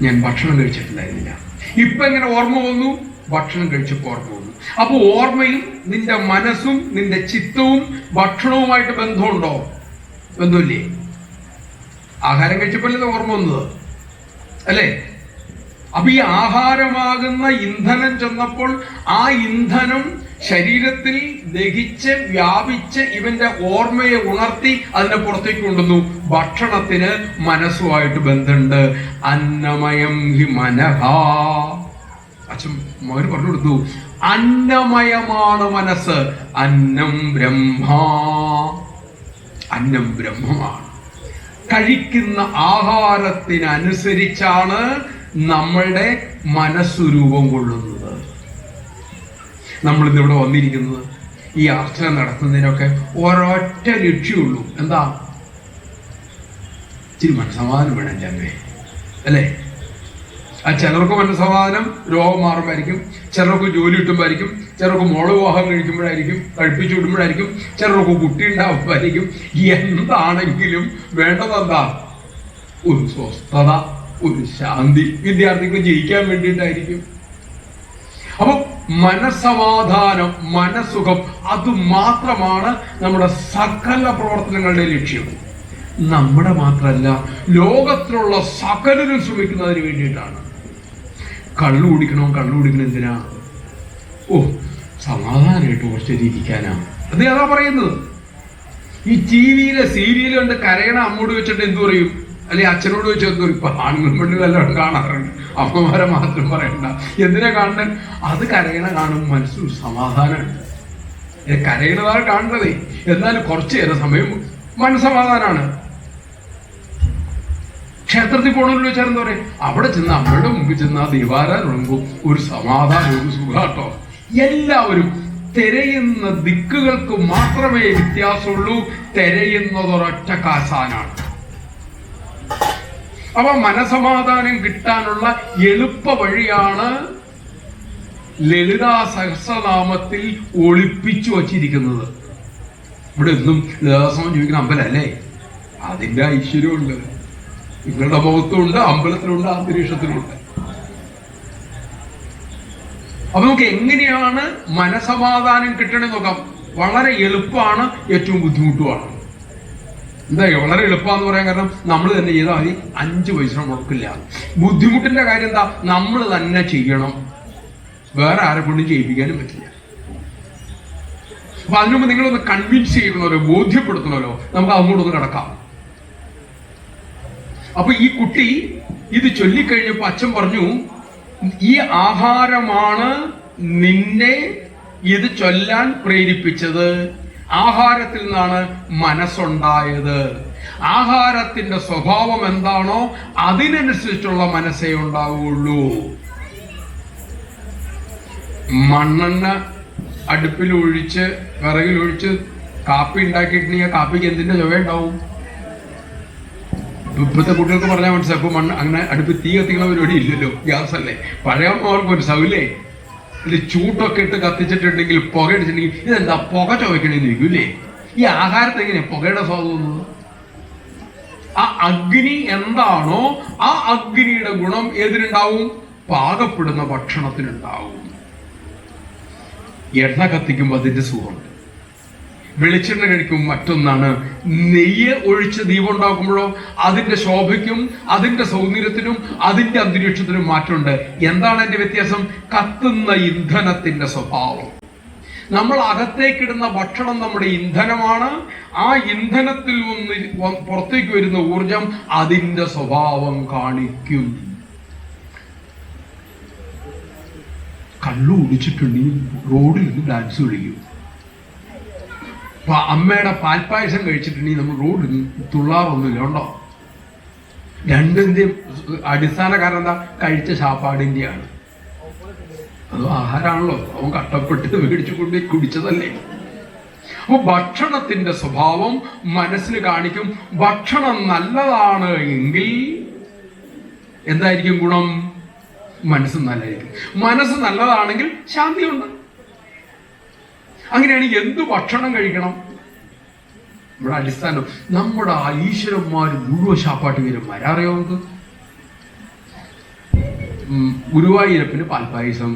ഞാൻ ഭക്ഷണം കഴിച്ചിട്ടുണ്ടായിരുന്നില്ല. ഇപ്പൊ എങ്ങനെ ഓർമ്മ വന്നു? ഭക്ഷണം കഴിച്ചപ്പോ ഓർമ്മ വന്നു. അപ്പൊ ഓർമ്മയും നിന്റെ മനസ്സും നിന്റെ ചിത്തവും ഭക്ഷണവുമായിട്ട് ബന്ധമുണ്ടോ? ബന്ധമില്ലേ? ആഹാരം കഴിച്ചപ്പോഴല്ലേ ഓർമ്മ വന്നത്, അല്ലേ? അപ്പൊ ഈ ആഹാരമാകുന്ന ഇന്ധനം ചെന്നപ്പോൾ ആ ഇന്ധനം ശരീരത്തിൽ ദഹിച്ച് വ്യാപിച്ച് ഇവന്റെ ഓർമ്മയെ ഉണർത്തി അതിനെ പുറത്തേക്ക് കൊണ്ടുവന്നു. ഭക്ഷണത്തിന് മനസ്സുമായിട്ട് ബന്ധമുണ്ട്. അന്നമയം ഹി മനഃ. അച്ഛൻ മകന് പറഞ്ഞു കൊടുത്തു, അന്നമയമാണ് മനസ്സ്. അന്നം ബ്രഹ്മ. അന്നം ബ്രഹ്മമാണ്. കഴിക്കുന്ന ആഹാരത്തിനനുസരിച്ചാണ് നമ്മളുടെ മനസ്സ് രൂപം കൊള്ളുന്നത്. നമ്മൾ ഇന്നിവിടെ വന്നിരിക്കുന്നത് ഈ അർച്ചന നടത്തുന്നതിനൊക്കെ ഒരൊറ്റ ലക്ഷ്യമുള്ളൂ. എന്താ? ഇച്ചിരി മനസ്സമാധാനം വേണം എൻ്റെ അമ്മേ, അല്ലേ? ആ ചിലർക്ക് മനസ്സമാധാനം രോഗം മാറുമ്പോഴായിരിക്കും, ചിലർക്ക് ജോലി കിട്ടുമ്പോഴായിരിക്കും, ചിലർക്ക് മോള് വിവാഹം കഴിക്കുമ്പോഴായിരിക്കും, കഴിപ്പിച്ചു വിടുമ്പോഴായിരിക്കും, ചിലർക്ക് കുട്ടി ഉണ്ടാവുമ്പോഴായിരിക്കും. എന്താണെങ്കിലും വേണ്ടതെന്താ? ഒരു സ്വസ്ഥത, ഒരു ശാന്തി. വിദ്യാർത്ഥിക്ക് ജയിക്കാൻ വേണ്ടിയിട്ടായിരിക്കും. അപ്പൊ മനസ്സമാധാനം, മനസ്സുഖം, അത് മാത്രമാണ് നമ്മുടെ സകല പ്രവർത്തനങ്ങളുടെ ലക്ഷ്യം. നമ്മുടെ മാത്രമല്ല, ലോകത്തിലുള്ള സകലരും ശ്രമിക്കുന്നതിന് വേണ്ടിയിട്ടാണ്. കള്ളു കുടിക്കണം എന്തിനാ? സമാധാനമായിട്ട് കുറച്ചേരി ഇരിക്കാനാ. അത് ഏതാ പറയുന്നത്? ഈ ടിവിയിലെ സീരിയൽ കണ്ട് കരയണ അമ്മോട് വെച്ചിട്ട് എന്തു പറയും? അല്ലെങ്കിൽ അച്ഛനോട് വെച്ച് എന്തു പറയും? ഇപ്പൊ ആണുങ്ങളും പെണ്ണുകളെല്ലാം കാണാറുണ്ട്, അമ്മമാരെ മാത്രം പറയണ്ട. എന്തിനാ കാണുന്നത്? അത് കരയണ കാണും മനസ്സിൽ സമാധാനമുണ്ട്. കരയണതാണ് കാണുന്നതേ. എന്നാലും കുറച്ചു നേരം സമയം മനസ്സമാധാനാണ്. ക്ഷേത്രത്തിൽ പോകണമെന്ന് വെച്ചാൽ എന്താ പറയാ? അവിടെ ചെന്ന് അമ്മയുടെ മുമ്പിൽ ചെന്ന് ആ ദീപാരാധനകുമ്പോൾ ഒരു സമാധാനം, ഒരു സുഖാട്ടോ. എല്ലാവരും തിരയുന്ന ദിക്കുകൾക്ക് മാത്രമേ വ്യത്യാസമുള്ളൂ. തിരയുന്നതൊരൊറ്റ കാശാനാണ്. അപ്പൊ മനസമാധാനം കിട്ടാനുള്ള എളുപ്പ വഴിയാണ് ലളിതാ സഹസ്രനാമത്തിൽ ഒളിപ്പിച്ചു വച്ചിരിക്കുന്നത്. ഇവിടെ ഒന്നും ദേവസ്വം ചോദിക്കുന്ന അമ്പലല്ലേ? അതിന്റെ ഐശ്വര്യമുണ്ട്. നിങ്ങളുടെ മുഖത്തുണ്ട്, അമ്പലത്തിലുണ്ട്, അന്തരീക്ഷത്തിലുണ്ട്. അപ്പൊ നമുക്ക് എങ്ങനെയാണ് മനസമാധാനം കിട്ടണമെന്ന് നോക്കാം. വളരെ എളുപ്പമാണ്, ഏറ്റവും ബുദ്ധിമുട്ടുമാണ്. എന്താ വളരെ എളുപ്പമെന്ന് പറയാൻ കാരണം നമ്മൾ തന്നെ ചെയ്താൽ മതി, 5 പൈസ മുടക്കില്ല. ബുദ്ധിമുട്ടിന്റെ കാര്യം എന്താ? നമ്മൾ തന്നെ ചെയ്യണം, വേറെ ആരെ കൊണ്ടും ചെയ്യിപ്പിക്കാനും പറ്റില്ല. അപ്പൊ അതിനുമുമ്പ് നിങ്ങളൊന്ന് കൺവിൻസ് ചെയ്യണമല്ലോ, ബോധ്യപ്പെടുത്തണമല്ലോ. നമുക്ക് അങ്ങോട്ടൊന്ന് കിടക്കാം. അപ്പൊ ഈ കുട്ടി ഇത് ചൊല്ലിക്കഴിഞ്ഞപ്പോ അച്ഛൻ പറഞ്ഞു, ഈ ആഹാരമാണ് നിന്നെ ഇത് ചൊല്ലാൻ പ്രേരിപ്പിച്ചത്. ആഹാരത്തിൽ നിന്നാണ് മനസ്സുണ്ടായത്. ആഹാരത്തിന്റെ സ്വഭാവം എന്താണോ അതിനനുസരിച്ചുള്ള മനസ്സേ ഉണ്ടാവുള്ളൂ. മണ്ണെണ്ണ അടുപ്പിലൊഴിച്ച് വിറകിലൊഴിച്ച് കാപ്പി ഉണ്ടാക്കിയിട്ടുണ്ടെങ്കിൽ കാപ്പിക്ക് എന്തിന്റെ ചുവ ഉണ്ടാവും? ഇപ്പോഴത്തെ കുട്ടികൾക്ക് പറഞ്ഞാൽ മനസ്സിലാക്കും. മണ്ണ് അങ്ങനെ അടുപ്പ് തീ കത്തിക്കണ പരിപാടി ഇല്ലല്ലോ, ഗ്യാസ് അല്ലേ. പഴയ അവർക്ക് മനസ്സിലാവില്ലേ? ഇത് ചൂട്ടൊക്കെ ഇട്ട് കത്തിച്ചിട്ടുണ്ടെങ്കിൽ പുക അടിച്ചിട്ടുണ്ടെങ്കിൽ ഇതെന്താ പുക ചുവയ്ക്കണേന്ന് ഇരിക്കൂല്ലേ? ഈ ആഹാരത്തെ എങ്ങനെയാ പുകയുടെ സ്വാദം? ആ അഗ്നി എന്താണോ ആ അഗ്നിയുടെ ഗുണം ഏതിനുണ്ടാവും? പാകപ്പെടുന്ന ഭക്ഷണത്തിനുണ്ടാവും. എണ്ണ കത്തിക്കുമ്പോൾ അതിന്റെ സുഖമുണ്ട്, വെളിച്ചെണ്ണ കഴിക്കും. മറ്റൊന്നാണ് നെയ്യ് ഒഴിച്ച് ദീപം ഉണ്ടാക്കുമ്പോഴോ അതിന്റെ ശോഭയ്ക്കും അതിന്റെ സൗന്ദര്യത്തിനും അതിന്റെ അന്തരീക്ഷത്തിനും മാറ്റമുണ്ട്. എന്താണ് അതിന്റെ വ്യത്യാസം? കത്തുന്ന ഇന്ധനത്തിന്റെ സ്വഭാവം. നമ്മൾ അകത്തേക്കിടുന്ന ഭക്ഷണം നമ്മുടെ ഇന്ധനമാണ്. ആ ഇന്ധനത്തിൽ നിന്ന് പുറത്തേക്ക് വരുന്ന ഊർജം അതിന്റെ സ്വഭാവം കാണിക്കും. കള്ളു കുടിച്ചിട്ടുണ്ടെങ്കിൽ റോഡിൽ നിന്ന് ഡാൻസ് കളിക്കും. അമ്മയുടെ പാൽപ്പായസം കഴിച്ചിട്ടുണ്ടെങ്കിൽ നമ്മൾ റോഡിൽ തുള്ളാറൊന്നുമില്ല, ഉണ്ടോ? രണ്ടിന്റെയും അടിസ്ഥാന കാരണം എന്താ? കഴിച്ച ശാപ്പാടിന്റെയാണ്. അത് ആഹാരമാണല്ലോ, അവൻ കഷ്ടപ്പെട്ട് മേടിച്ചു കൊണ്ട് കുടിച്ചതല്ലേ. അപ്പൊ ഭക്ഷണത്തിന്റെ സ്വഭാവം മനസ്സിന് കാണിക്കും. ഭക്ഷണം നല്ലതാണ് എങ്കിൽ എന്തായിരിക്കും ഗുണം? മനസ്സ് നല്ലതായിരിക്കും. മനസ്സ് നല്ലതാണെങ്കിൽ ശാന്തിയുണ്ട്. അങ്ങനെയാണെങ്കിൽ എന്തു ഭക്ഷണം കഴിക്കണം? ഇവിടെ അടിസ്ഥാനം നമ്മുടെ ഈശ്വരന്മാർ മുഴുവൻ ശാപ്പാട്ട് വീരന്മാർ. അറിയോ നമുക്ക്? ഗുരുവായൂരപ്പന് പാൽപ്പായസം.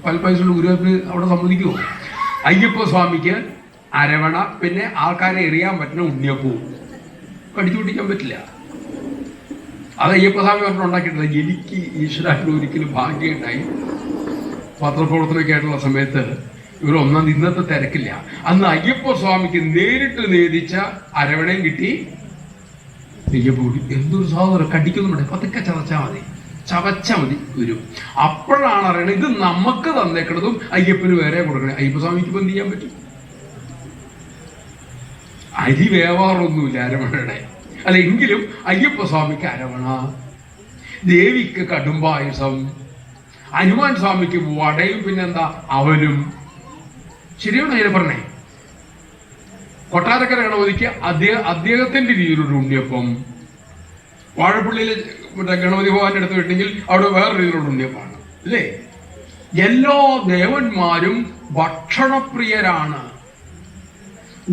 ഗുരുവായൂരപ്പന് അവിടെ സമ്മതിക്കുമോ? അയ്യപ്പ സ്വാമിക്ക് അരവണ, പിന്നെ ആൾക്കാരെ എറിയാൻ പറ്റുന്ന ഉണ്ണിയപ്പവും. കടിച്ചു പിടിക്കാൻ പറ്റില്ല. അത് അയ്യപ്പസ്വാമി പറഞ്ഞ ഉണ്ടാക്കിയിട്ടില്ല. എനിക്ക് ഈശ്വരായിട്ട് ഒരിക്കലും ഭാഗ്യം ഉണ്ടായി. പത്രപ്രവർത്തനമൊക്കെ ആയിട്ടുള്ള സമയത്ത് ഇവർ ഒന്നാം ഇന്നത്തെ തിരക്കില്ല. അന്ന് അയ്യപ്പ സ്വാമിക്ക് നേരിട്ട് നേദിച്ച അരവണയും കിട്ടി, നെയ്യപ്പ കൂടി. എന്തൊരു സാധനം! കടിക്കൊന്നും വേണ്ട, പതുക്കെ ചതച്ചാൽ മതി ഗുരു. അപ്പോഴാണ് അറിയണത് ഇത് നമുക്ക് തന്നേക്കണതും അയ്യപ്പന് വേറെ കൊടുക്കണേ. അയ്യപ്പ സ്വാമിക്ക് ഇപ്പം എന്ത് ചെയ്യാൻ പറ്റും? അരി വേവാറൊന്നുമില്ല അരവണയുടെ. അല്ല, എങ്കിലും അയ്യപ്പസ്വാമിക്ക് അരവണ, ദേവിക്ക് കടുംപായസം, ഹനുമാൻ സ്വാമിക്ക് വടയും പിന്നെന്താ അവലും. ശരിയാണോ ഞാൻ പറഞ്ഞേ? കൊട്ടാരക്കര ഗണപതിക്ക് അദ്ദേഹത്തിന്റെ രീതിയിലൊരു ഉണ്ണിയപ്പം, വാഴപ്പള്ളിയിലെ ഗണപതി ഭവന്റെ അടുത്ത് വിട്ടെങ്കിൽ അവിടെ വേറെ രീതിയിലുള്ള ഉണ്ണിയപ്പാണ് അല്ലേ? എല്ലാ ദേവന്മാരും ഭക്ഷണപ്രിയരാണ്.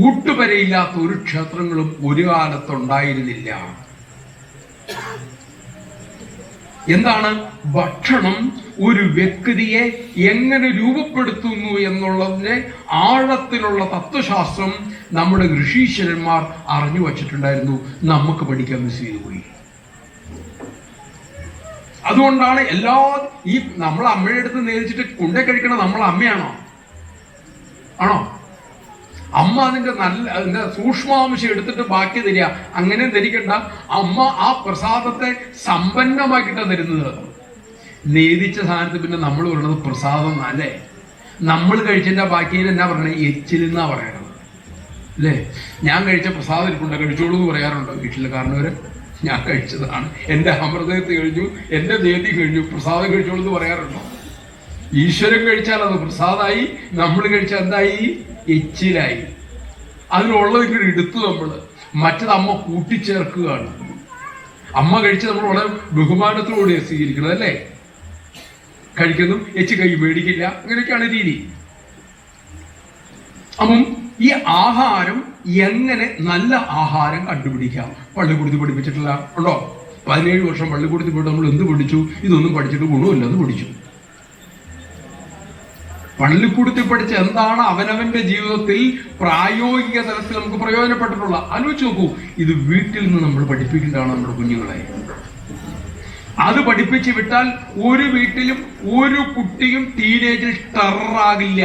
ഊട്ടുപരയില്ലാത്ത ഒരു ക്ഷേത്രങ്ങളും ഒരു കാലത്തുണ്ടായിരുന്നില്ല. എന്താണ് ഭക്ഷണം? ഒരു വ്യക്തിയെ എങ്ങനെ രൂപപ്പെടുത്തുന്നു എന്നുള്ളതിന്റെ ആഴത്തിലുള്ള തത്വശാസ്ത്രം നമ്മുടെ ഋഷീശ്വരന്മാർ അറിഞ്ഞു വച്ചിട്ടുണ്ടായിരുന്നു. നമുക്ക് പഠിക്കാൻ മിസ് ചെയ്തു പോയി. അതുകൊണ്ടാണ് ഈ നമ്മൾ അമ്മയുടെ അടുത്ത് നേരിച്ചിട്ട് കൊണ്ടേ കഴിക്കണ നമ്മൾ അമ്മയാണോ? ആണോ? അമ്മ അതിന്റെ സൂക്ഷ്മാംശം എടുത്തിട്ട് ബാക്കി തരിക. അങ്ങനെ ധരിക്കണ്ട. അമ്മ ആ പ്രസാദത്തെ സമ്പന്നമാക്കിയിട്ടാണ് തരുന്നത്. നേദിച്ച സാധനത്ത് പിന്നെ നമ്മൾ പറയുന്നത് പ്രസാദം അല്ലേ? നമ്മൾ കഴിച്ചതിന്റെ ബാക്കിയിൽ എന്നാ പറയണേ? എച്ചിലെന്നാ പറയണത് അല്ലേ? ഞാൻ കഴിച്ച പ്രസാദം ഇരിപ്പുണ്ട്, കഴിച്ചോളൂ എന്ന് പറയാറുണ്ടോ വീട്ടിൽ? കാരണവര് ഞാൻ കഴിച്ചതാണ്, എന്റെ അമൃതത്ത് കഴിഞ്ഞു, എന്റെ നേതി കഴിഞ്ഞു, പ്രസാദം കഴിച്ചോളൂ എന്ന് പറയാറുണ്ടോ? ഈശ്വരൻ കഴിച്ചാൽ അത് പ്രസാദമായി, നമ്മൾ കഴിച്ചാൽ എന്തായി? എച്ചിലായി. അതിനുള്ളത് ഇങ്ങനെ എടുത്തു നമ്മള്. മറ്റത് അമ്മ കൂട്ടിച്ചേർക്കുകയാണ്. അമ്മ കഴിച്ച് നമ്മൾ വളരെ ബഹുമാനത്തോടെ സ്വീകരിക്കുന്നത് അല്ലേ? കഴിക്കുന്നു, എച്ച് കൈ മേടിക്കില്ല, അങ്ങനെയൊക്കെയാണ് രീതി. അപ്പം ഈ ആഹാരം എങ്ങനെ നല്ല ആഹാരം കണ്ടുപിടിക്കാം? പള്ളിക്കൂടത്തിൽ പഠിപ്പിച്ചിട്ടില്ല ഉണ്ടോ? 17 വർഷം പള്ളിക്കൂടത്തിൽ പോയിട്ട് നമ്മൾ എന്ത് പഠിച്ചു? ഇതൊന്നും പഠിച്ചിട്ട് ഗുണമില്ല, അത് പഠിച്ചു. പള്ളിക്കൂടത്തിൽ പഠിച്ച എന്താണ് അവനവന്റെ ജീവിതത്തിൽ പ്രായോഗിക തലത്തിൽ നമുക്ക് പ്രയോജനപ്പെട്ടിട്ടുള്ള? ആലോചിച്ച് നോക്കൂ. ഇത് വീട്ടിൽ നിന്ന് നമ്മൾ പഠിപ്പിക്കേണ്ടതാണ് നമ്മുടെ കുഞ്ഞുങ്ങളെ. അത് പഠിപ്പിച്ചു വിട്ടാൽ ഒരു വീട്ടിലും ഒരു കുട്ടിയും ടീനേജിൽ ടെററാകില്ല.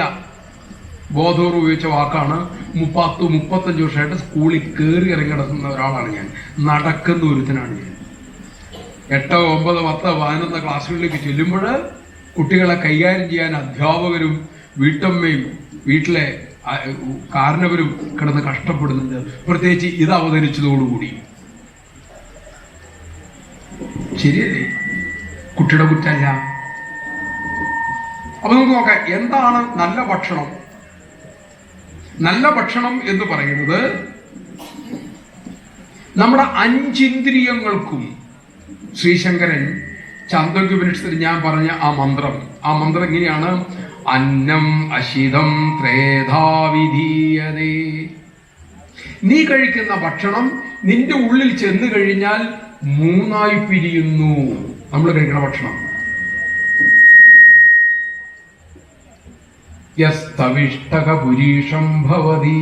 ബോധപൂർവ്വം ഉപയോഗിച്ച വാക്കാണ്. 35 വർഷമായിട്ട് സ്കൂളിൽ കയറി ഇറങ്ങി നടക്കുന്ന ഒരാളാണ് ഞാൻ. നടക്കുന്ന ഒരുത്തനാണ് ഞാൻ. 8, 9, 10, 11 ക്ലാസ്സുകളിലേക്ക് ചെല്ലുമ്പോൾ കുട്ടികളെ കൈകാര്യം ചെയ്യാൻ അധ്യാപകരും വീട്ടമ്മയും വീട്ടിലെ കാരണവരും കിടന്ന് കഷ്ടപ്പെടുന്നുണ്ട്. പ്രത്യേകിച്ച് ഇത് അവതരിച്ചതോടുകൂടി. ശരിയല്ലേ? കുട്ടിയുടെ കുറ്റല്ല. അപ്പൊ നമുക്ക് നോക്കാം, എന്താണ് നല്ല ഭക്ഷണം? നല്ല ഭക്ഷണം എന്ന് പറയുന്നത് നമ്മുടെ 5 ഇന്ദ്രിയങ്ങൾക്കും ശ്രീശങ്കരൻ ചാന്തോക്യോപനിഷത്തിൽ ഞാൻ പറഞ്ഞ ആ മന്ത്രം ഇങ്ങനെയാണ്: അന്നം അശിതം ത്രേധാ വിധീയതേ. നീ കഴിക്കുന്ന ഭക്ഷണം നിന്റെ ഉള്ളിൽ ചെന്ന് കഴിഞ്ഞാൽ 3ആയി പിരിയുന്നു. നമ്മൾ കഴിക്കുന്ന ഭക്ഷണം യസ്തവിഷ്ടകപുരീഷം ഭവതി.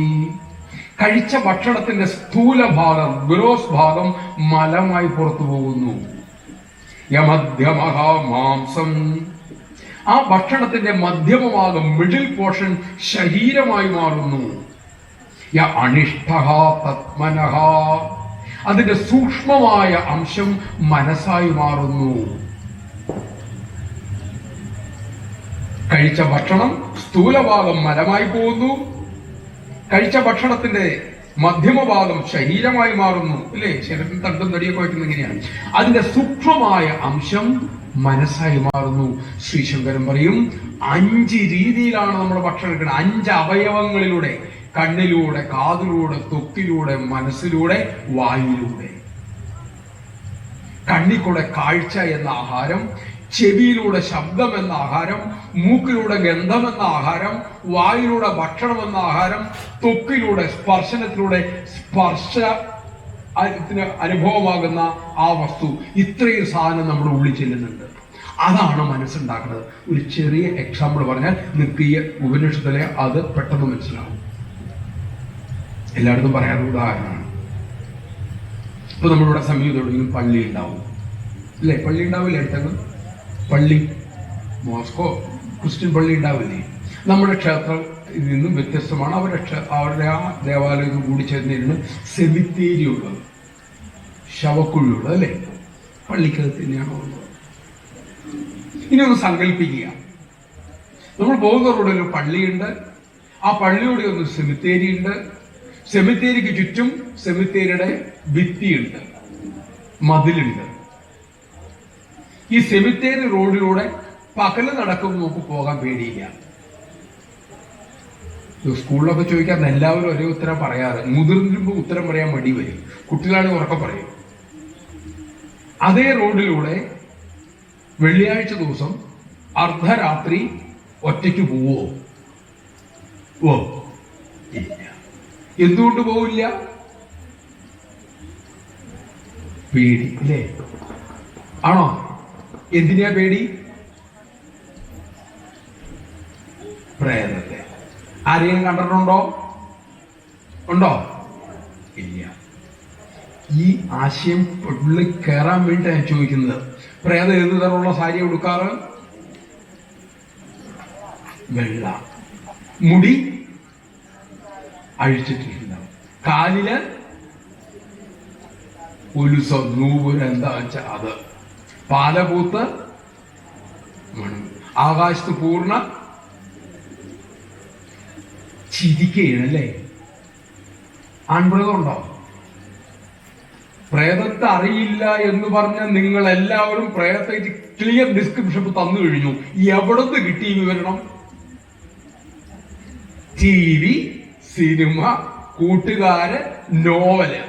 കഴിച്ച ഭക്ഷണത്തിന്റെ സ്ഥൂലഭാഗം, ഗ്രോസ് ഭാഗം മലമായി പുറത്തു പോകുന്നു. യമധ്യമഹ മാംസം. ആ ഭക്ഷണത്തിന്റെ മധ്യമഭാഗം, മിഡിൽ പോർഷൻ ശരീരമായി മാറുന്നു. യ അനിഷ്ടഹ തത്മനഃ. അതിന്റെ സൂക്ഷ്മമായ അംശം മനസ്സായി മാറുന്നു. കഴിച്ച ഭക്ഷണം സ്ഥൂലഭാഗം മലമായി പോകുന്നു. കഴിച്ച ഭക്ഷണത്തിന്റെ മധ്യമഭാഗം ശരീരമായി മാറുന്നു അല്ലേ? ശരീരത്തിൽ തണ്ടും തടിയൊക്കെ വയ്ക്കുന്നത് എങ്ങനെയാണ്? അതിന്റെ സൂക്ഷ്മമായ അംശം മനസ്സായി മാറുന്നു. ശ്രീശങ്കരൻ പറയും 5 രീതിയിലാണ് നമ്മൾ ഭക്ഷണം എടുക്കുന്നത്. 5 അവയവങ്ങളിലൂടെ: കണ്ണിലൂടെ, കാതിലൂടെ, ത്വക്കിലൂടെ, മനസ്സിലൂടെ, വായിലൂടെ. കണ്ണിക്കൂടെ കാഴ്ച എന്ന ആഹാരം, ചെവിയിലൂടെ ശബ്ദം എന്ന ആഹാരം, മൂക്കിലൂടെ ഗന്ധം എന്ന ആഹാരം, വായിലൂടെ ഭക്ഷണം എന്ന ആഹാരം, ത്വക്കിലൂടെ സ്പർശനത്തിലൂടെ സ്പർശത്തിന് അനുഭവമാകുന്ന ആ വസ്തു. ഇത്രയും സാധനം നമ്മുടെ ഉള്ളിൽ ചെല്ലുന്നുണ്ട്. അതാണ് മനസ്സുണ്ടാക്കുന്നത്. ഒരു ചെറിയ എക്സാമ്പിൾ പറഞ്ഞാൽ നിങ്ങൾക്ക് ഈ ഉപനിഷത്തിലെ അത് പെട്ടെന്ന് മനസ്സിലാവും. എല്ലായിടത്തും പറയാനുള്ള ഉദാഹരണമാണ്. ഇപ്പൊ നമ്മളിവിടെ സമീപത്തോടെങ്കിലും പള്ളി ഉണ്ടാവും അല്ലേ? പള്ളി ഉണ്ടാവില്ല അടുത്തങ്ങ്? പള്ളി, മോസ്കോ, ക്രിസ്ത്യൻ പള്ളി ഉണ്ടാവില്ലേ? നമ്മുടെ ക്ഷേത്രം ഇതിൽ നിന്നും വ്യത്യസ്തമാണ്. അവരുടെ ആ ദേവാലയം കൂടി ചേർന്നിരുന്ന് സെമിത്തേരി ഉള്ളത്, ശവക്കുഴിയുള്ളത് അല്ലേ? പള്ളിക്കകത്ത് തന്നെയാണോ ഉള്ളത്? ഇനി ഒന്ന് സങ്കല്പിക്കുക, നമ്മൾ പോകുന്ന റോഡിൽ ഒരു പള്ളിയുണ്ട്, ആ പള്ളിയോടെ ഒന്ന് സെമിത്തേരി ഉണ്ട്, സെമിത്തേരിക്ക് ചുറ്റും സെമിത്തേരിയുടെ ഭിത്തിയുണ്ട്, മതിലുണ്ട്. ഈ സെമിത്തേരി റോഡിലൂടെ പകല് നടക്കും നമുക്ക് പോകാൻ പേടിയില്ല. സ്കൂളിലൊക്കെ ചോദിക്കാൻ എല്ലാവരും ഒരേ ഉത്തരം പറയാറ്. മുതിർന്നിരുമ്പോൾ ഉത്തരം പറയാൻ മടി വരും, കുട്ടികളാണെങ്കിൽ ഉറക്കം പറയും. അതേ റോഡിലൂടെ വെള്ളിയാഴ്ച ദിവസം അർദ്ധരാത്രി ഒറ്റയ്ക്ക് പോവോ? ഓ ഇല്ല. എന്തുകൊണ്ട് പോവില്ല? പേടി അല്ലേ? ആണോ? എന്തിനാ പേടി? പ്രേതത്തെ. ആരെയും കണ്ടിട്ടുണ്ടോ? ഉണ്ടോ? ഇല്ല. ഈ ആശയം ഉള്ളിൽ കയറാൻ വേണ്ടി ഞാൻ ചോദിക്കുന്നത്. പ്രേതം ഏത് തരമുള്ള സാരി ഉടുക്കാറ്? വെള്ള. മുടി അഴിച്ചിട്ടിട്ടുണ്ടാവും. കാലില് ഉലുസോ നൂപുരം എന്താ വെച്ചാ അത്. പാലപൂത്ത് മണം. ആകാശത്ത് പൂർണ്ണ ചിരിക്കുകയാണല്ലേ. ആൺപ്രേതം ഉണ്ടോ? പ്രേതത്തെ അറിയില്ല എന്ന് പറഞ്ഞ നിങ്ങൾ എല്ലാവരും പ്രേതത്തെ ക്ലിയർ ഡിസ്ക്രിപ്ഷൻ തന്നു കഴിഞ്ഞു. എവിടുന്ന് കിട്ടി വിവരണം? TV, സിനിമ, കൂട്ടുകാര്, നോവല്.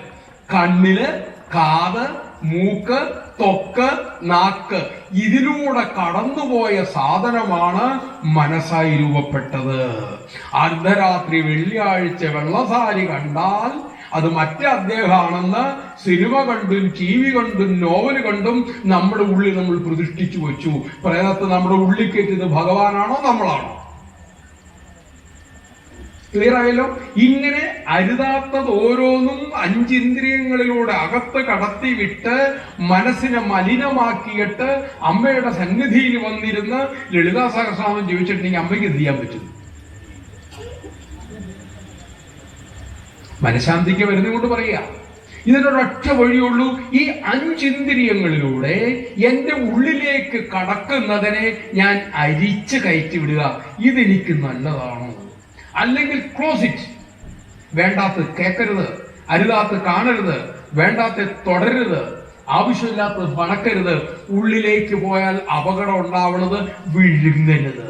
കണ്ണില്, കാത്, മൂക്ക്, ത്വക്ക്, നാക്ക്, ഇതിലൂടെ കടന്നുപോയ സാധനമാണ് മനസ്സായി രൂപപ്പെട്ടത്. അർദ്ധരാത്രി വെള്ളിയാഴ്ച വെള്ളസാരി കണ്ടാൽ അത് മറ്റേ അദ്ദേഹമാണെന്ന് സിനിമ കണ്ടും TV കണ്ടും നോവൽ കണ്ടും നമ്മുടെ ഉള്ളിൽ നമ്മൾ പ്രതിഷ്ഠിച്ചു വെച്ചു. പ്രേതത്തെ നമ്മുടെ ഉള്ളിൽ കയറ്റിയത് ഭഗവാനാണോ നമ്മളാണോ? ക്ലിയർ ആയല്ലോ? ഇങ്ങനെ അരുതാത്തത് ഓരോന്നും അഞ്ചിന്ദ്രിയങ്ങളിലൂടെ അകത്ത് കടത്തി വിട്ട് മനസ്സിനെ മലിനമാക്കിയിട്ട് അമ്മയുടെ സന്നിധിയിൽ വന്നിരുന്ന് ലളിതാ സഹസ്രനാമം ജപിച്ചിട്ടുണ്ടെങ്കിൽ അമ്മയ്ക്ക് എന്ത് ചെയ്യാൻ പറ്റും? മനഃശാന്തിക്ക് വരുന്നതുകൊണ്ട് പറയുക. ഇതിനൊരൊറ്റ വഴിയുള്ളൂ. ഈ അഞ്ചിന്ദ്രിയങ്ങളിലൂടെ എന്റെ ഉള്ളിലേക്ക് കടക്കുന്നതിനെ ഞാൻ അരിച്ച് കയറ്റി വിടുക. ഇതെനിക്ക് നല്ലതാണോ? അല്ലെങ്കിൽ ക്ലോസ് ഇറ്റ്. വേണ്ടാത്ത കേൾക്കരുത്, അരുതാത്ത കാണരുത്, വേണ്ടാത്ത തുടരരുത്, ആവശ്യമില്ലാത്തത് മണക്കരുത്. ഉള്ളിലേക്ക് പോയാൽ അപകടം ഉണ്ടാവണത് വിഴുങ്ങരുത്.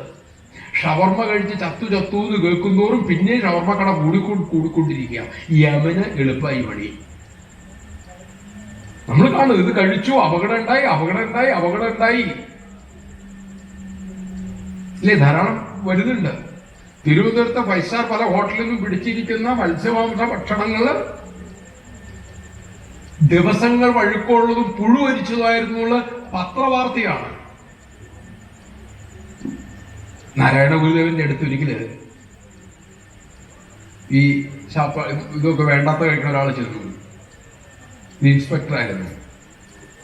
ഷവർമ്മ കഴിച്ച് ചത്തു എന്ന് കേൾക്കുന്നോറും പിന്നെ ഷവർമ്മ കട കൂടിക്കൊണ്ടിരിക്കുക. യമന് എളുപ്പമായി പണി. നമ്മൾ കാണും, ഇത് കഴിച്ചു, അപകടം ഉണ്ടായി അല്ലേ? ധാരാളം വരുന്നുണ്ട്. തിരുവനന്തപുരത്തെ 5 സ്റ്റാർ പല ഹോട്ടലിൽ നിന്നും പിടിച്ചിരിക്കുന്ന മത്സ്യമാംസ ഭക്ഷണങ്ങള് ദിവസങ്ങൾ വഴുക്കുള്ളതും പുഴുവരിച്ചതായിരുന്നുള്ള പത്രവാർത്തയാണ്. നാരായണ ഗുരുദേവന്റെ അടുത്ത് ഒരിക്കല് ഈ ഇതൊക്കെ വേണ്ടാത്ത കഴിക്കുന്ന ഒരാൾ ചെന്നു. ഇൻസ്പെക്ടർ ആയിരുന്നു.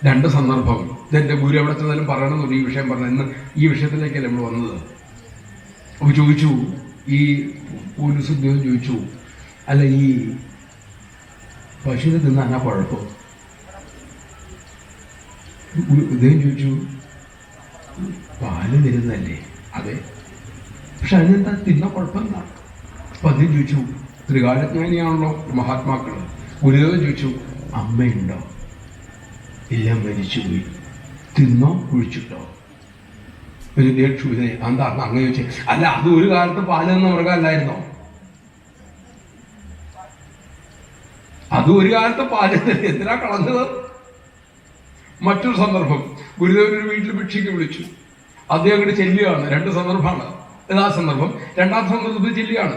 2 സന്ദർഭം. ഇതെന്റെ ഗുരു എവിടെ ചെന്നാലും പറയണമെന്നുണ്ട് ഈ വിഷയം പറഞ്ഞ. ഇന്ന് ഈ വിഷയത്തിലേക്കല്ലേ നമ്മൾ വന്നത്. അപ്പൊ ചോദിച്ചു, ഈ പോലീസ് ഉദ്യോഗം ചോദിച്ചു, അല്ല ഈ പശുവിനെ തിന്നാ കുഴപ്പം? ഇദ്ദേഹം ചോദിച്ചു, പാല് തരുന്നല്ലേ? അതെ, പക്ഷെ അതിനെന്താ തിന്ന കുഴപ്പം എന്താ? അപ്പൊ അദ്ദേഹം ചോദിച്ചു, ത്രികാലജ്ഞാനിയാണല്ലോ മഹാത്മാക്കള്. ഗുരുദേവൻ ചോദിച്ചു, അമ്മയുണ്ടോ? ഇല്ല, മരിച്ചുപോയി. തിന്നോ കുഴിച്ചിട്ടോ? എന്താ അങ്ങനെ ചോദിച്ചേ? അല്ല, അത് ഒരു കാലത്ത് പാല് തന്ന മൃഗമല്ലായിരുന്നോ? അത് ഒരു കാലത്ത് പാല് എന്തിനാ കളഞ്ഞത്? മറ്റൊരു സന്ദർഭം, ഗുരുദേവൻ ഒരു വീട്ടിൽ ഭിക്ഷയ്ക്ക് വിളിച്ചു. അദ്ദേഹം അങ്ങോട്ട് ചെല്ലുകയാണ്. 2 സന്ദർഭമാണ്. ആ സന്ദർഭം. 2ാമത്തെ സന്ദർഭത്തിൽ ചെല്ലുകയാണ്.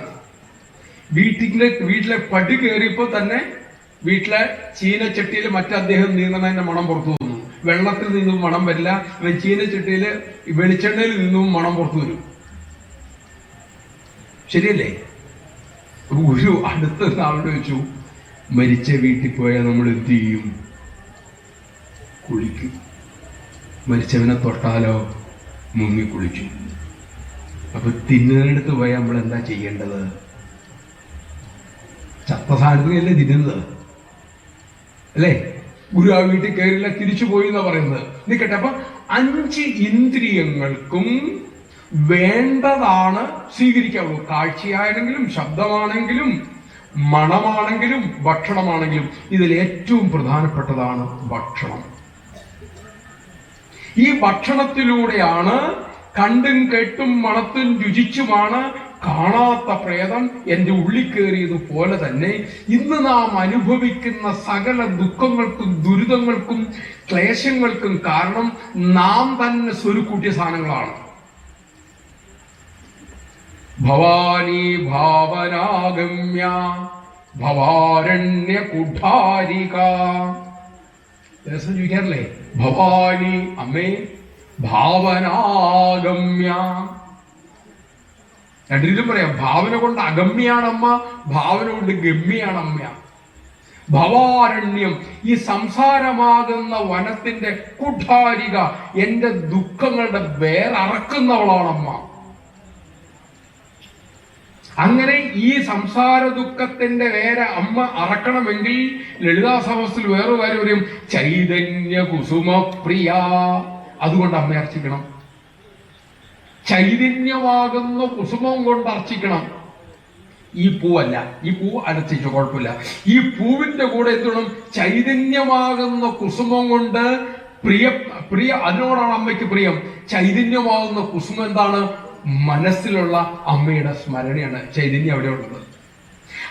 വീട്ടിലെ പടി കയറിയപ്പോ തന്നെ വീട്ടിലെ ചീനച്ചട്ടിയിൽ അദ്ദേഹം നീന്തണതിന്റെ മണം പുറത്തു വന്നു. വെള്ളത്തിൽ നിന്നും മണം വരില്ല. ചീനച്ചട്ടിയില് വെളിച്ചെണ്ണയിൽ നിന്നും മണം പുറത്തു വരും. ശരിയല്ലേ? ഒരു അടുത്ത ആളോട് ചോദിച്ചു, മരിച്ച വീട്ടിൽ പോയാൽ നമ്മൾ എന്ത് ചെയ്യും? കുളിക്കും. മരിച്ചവനെ തൊട്ടാലോ? മുങ്ങി കുളിച്ചു. അപ്പൊ തിന്നുന്നിടത്ത് പോയാൽ നമ്മൾ എന്താ ചെയ്യേണ്ടത്? ചത്ത സാധനത്തിനല്ലേ തിന്നുന്നത് അല്ലേ? ഗുരു ആ വീട്ടിൽ കയറില്ല, തിരിച്ചു പോയി എന്നാ പറയുന്നത്. നിൽക്കട്ടെ. അപ്പൊ 5 ഇന്ദ്രിയങ്ങൾക്കും വേണ്ടതാണ് സ്വീകരിക്കാവുള്ളൂ. കാഴ്ചയാണെങ്കിലും ശബ്ദമാണെങ്കിലും മണമാണെങ്കിലും ഭക്ഷണമാണെങ്കിലും ഇതിൽ ഏറ്റവും പ്രധാനപ്പെട്ടതാണ് ഭക്ഷണം. ഈ ഭക്ഷണത്തിലൂടെയാണ് കണ്ടും കേട്ടും മണത്തും രുചിച്ചുമാണ് കാണാത്ത പ്രേതം എൻ്റെ ഉള്ളിൽ കയറിയതുപോലെ തന്നെ ഇന്ന് നാം അനുഭവിക്കുന്ന സകല ദുഃഖങ്ങൾക്കും ദുരിതങ്ങൾക്കും ക്ലേശങ്ങൾക്കും കാരണം നാം തന്നെ സ്വരുക്കൂട്ടിയ സാധനങ്ങളാണ്. ഭവാനി ഭാവനാഗമ്യ ഭവാരണ്യ കുഠാരിക. ദിവസം ചോദിക്കാറില്ലേ, ഭവാനി അമ്മേ ഭാവനാഗമ്യ. രണ്ടിലും പറയാം, ഭാവന കൊണ്ട് അഗമ്യാണമ്മ, ഭാവന കൊണ്ട് ഗമ്യാണമ്മ. ഭവാരണ്യം, ഈ സംസാരമാകുന്ന വനത്തിന്റെ കുഠാരിക, എന്റെ ദുഃഖങ്ങളുടെ വേരറക്കുന്നവളാണമ്മ. അങ്ങനെ ഈ സംസാര ദുഃഖത്തിന്റെ വേരെ അമ്മ അറക്കണമെങ്കിൽ ലളിതാ സഹസ്രത്തിൽ വേറൊരു കാര്യം പറയും, ചൈതന്യ കുസുമപ്രിയ. അതുകൊണ്ട് അമ്മ അർച്ചിക്കണം. ചൈതന്യമാകുന്ന കുസുമം കൊണ്ട് അർച്ചിക്കണം. ഈ പൂവല്ല, ഈ പൂ അരച്ചിച്ചു കുഴപ്പമില്ല. ഈ പൂവിന്റെ കൂടെ എന്തുവേണം? ചൈതന്യമാകുന്ന കുസുമം കൊണ്ട് പ്രിയ അതിനോടാണ് അമ്മയ്ക്ക് പ്രിയം. ചൈതന്യമാകുന്ന കുസുമം എന്താണ്? മനസ്സിലുള്ള അമ്മയുടെ സ്മരണയാണ് ചൈതന്യം അവിടെ ഉള്ളത്.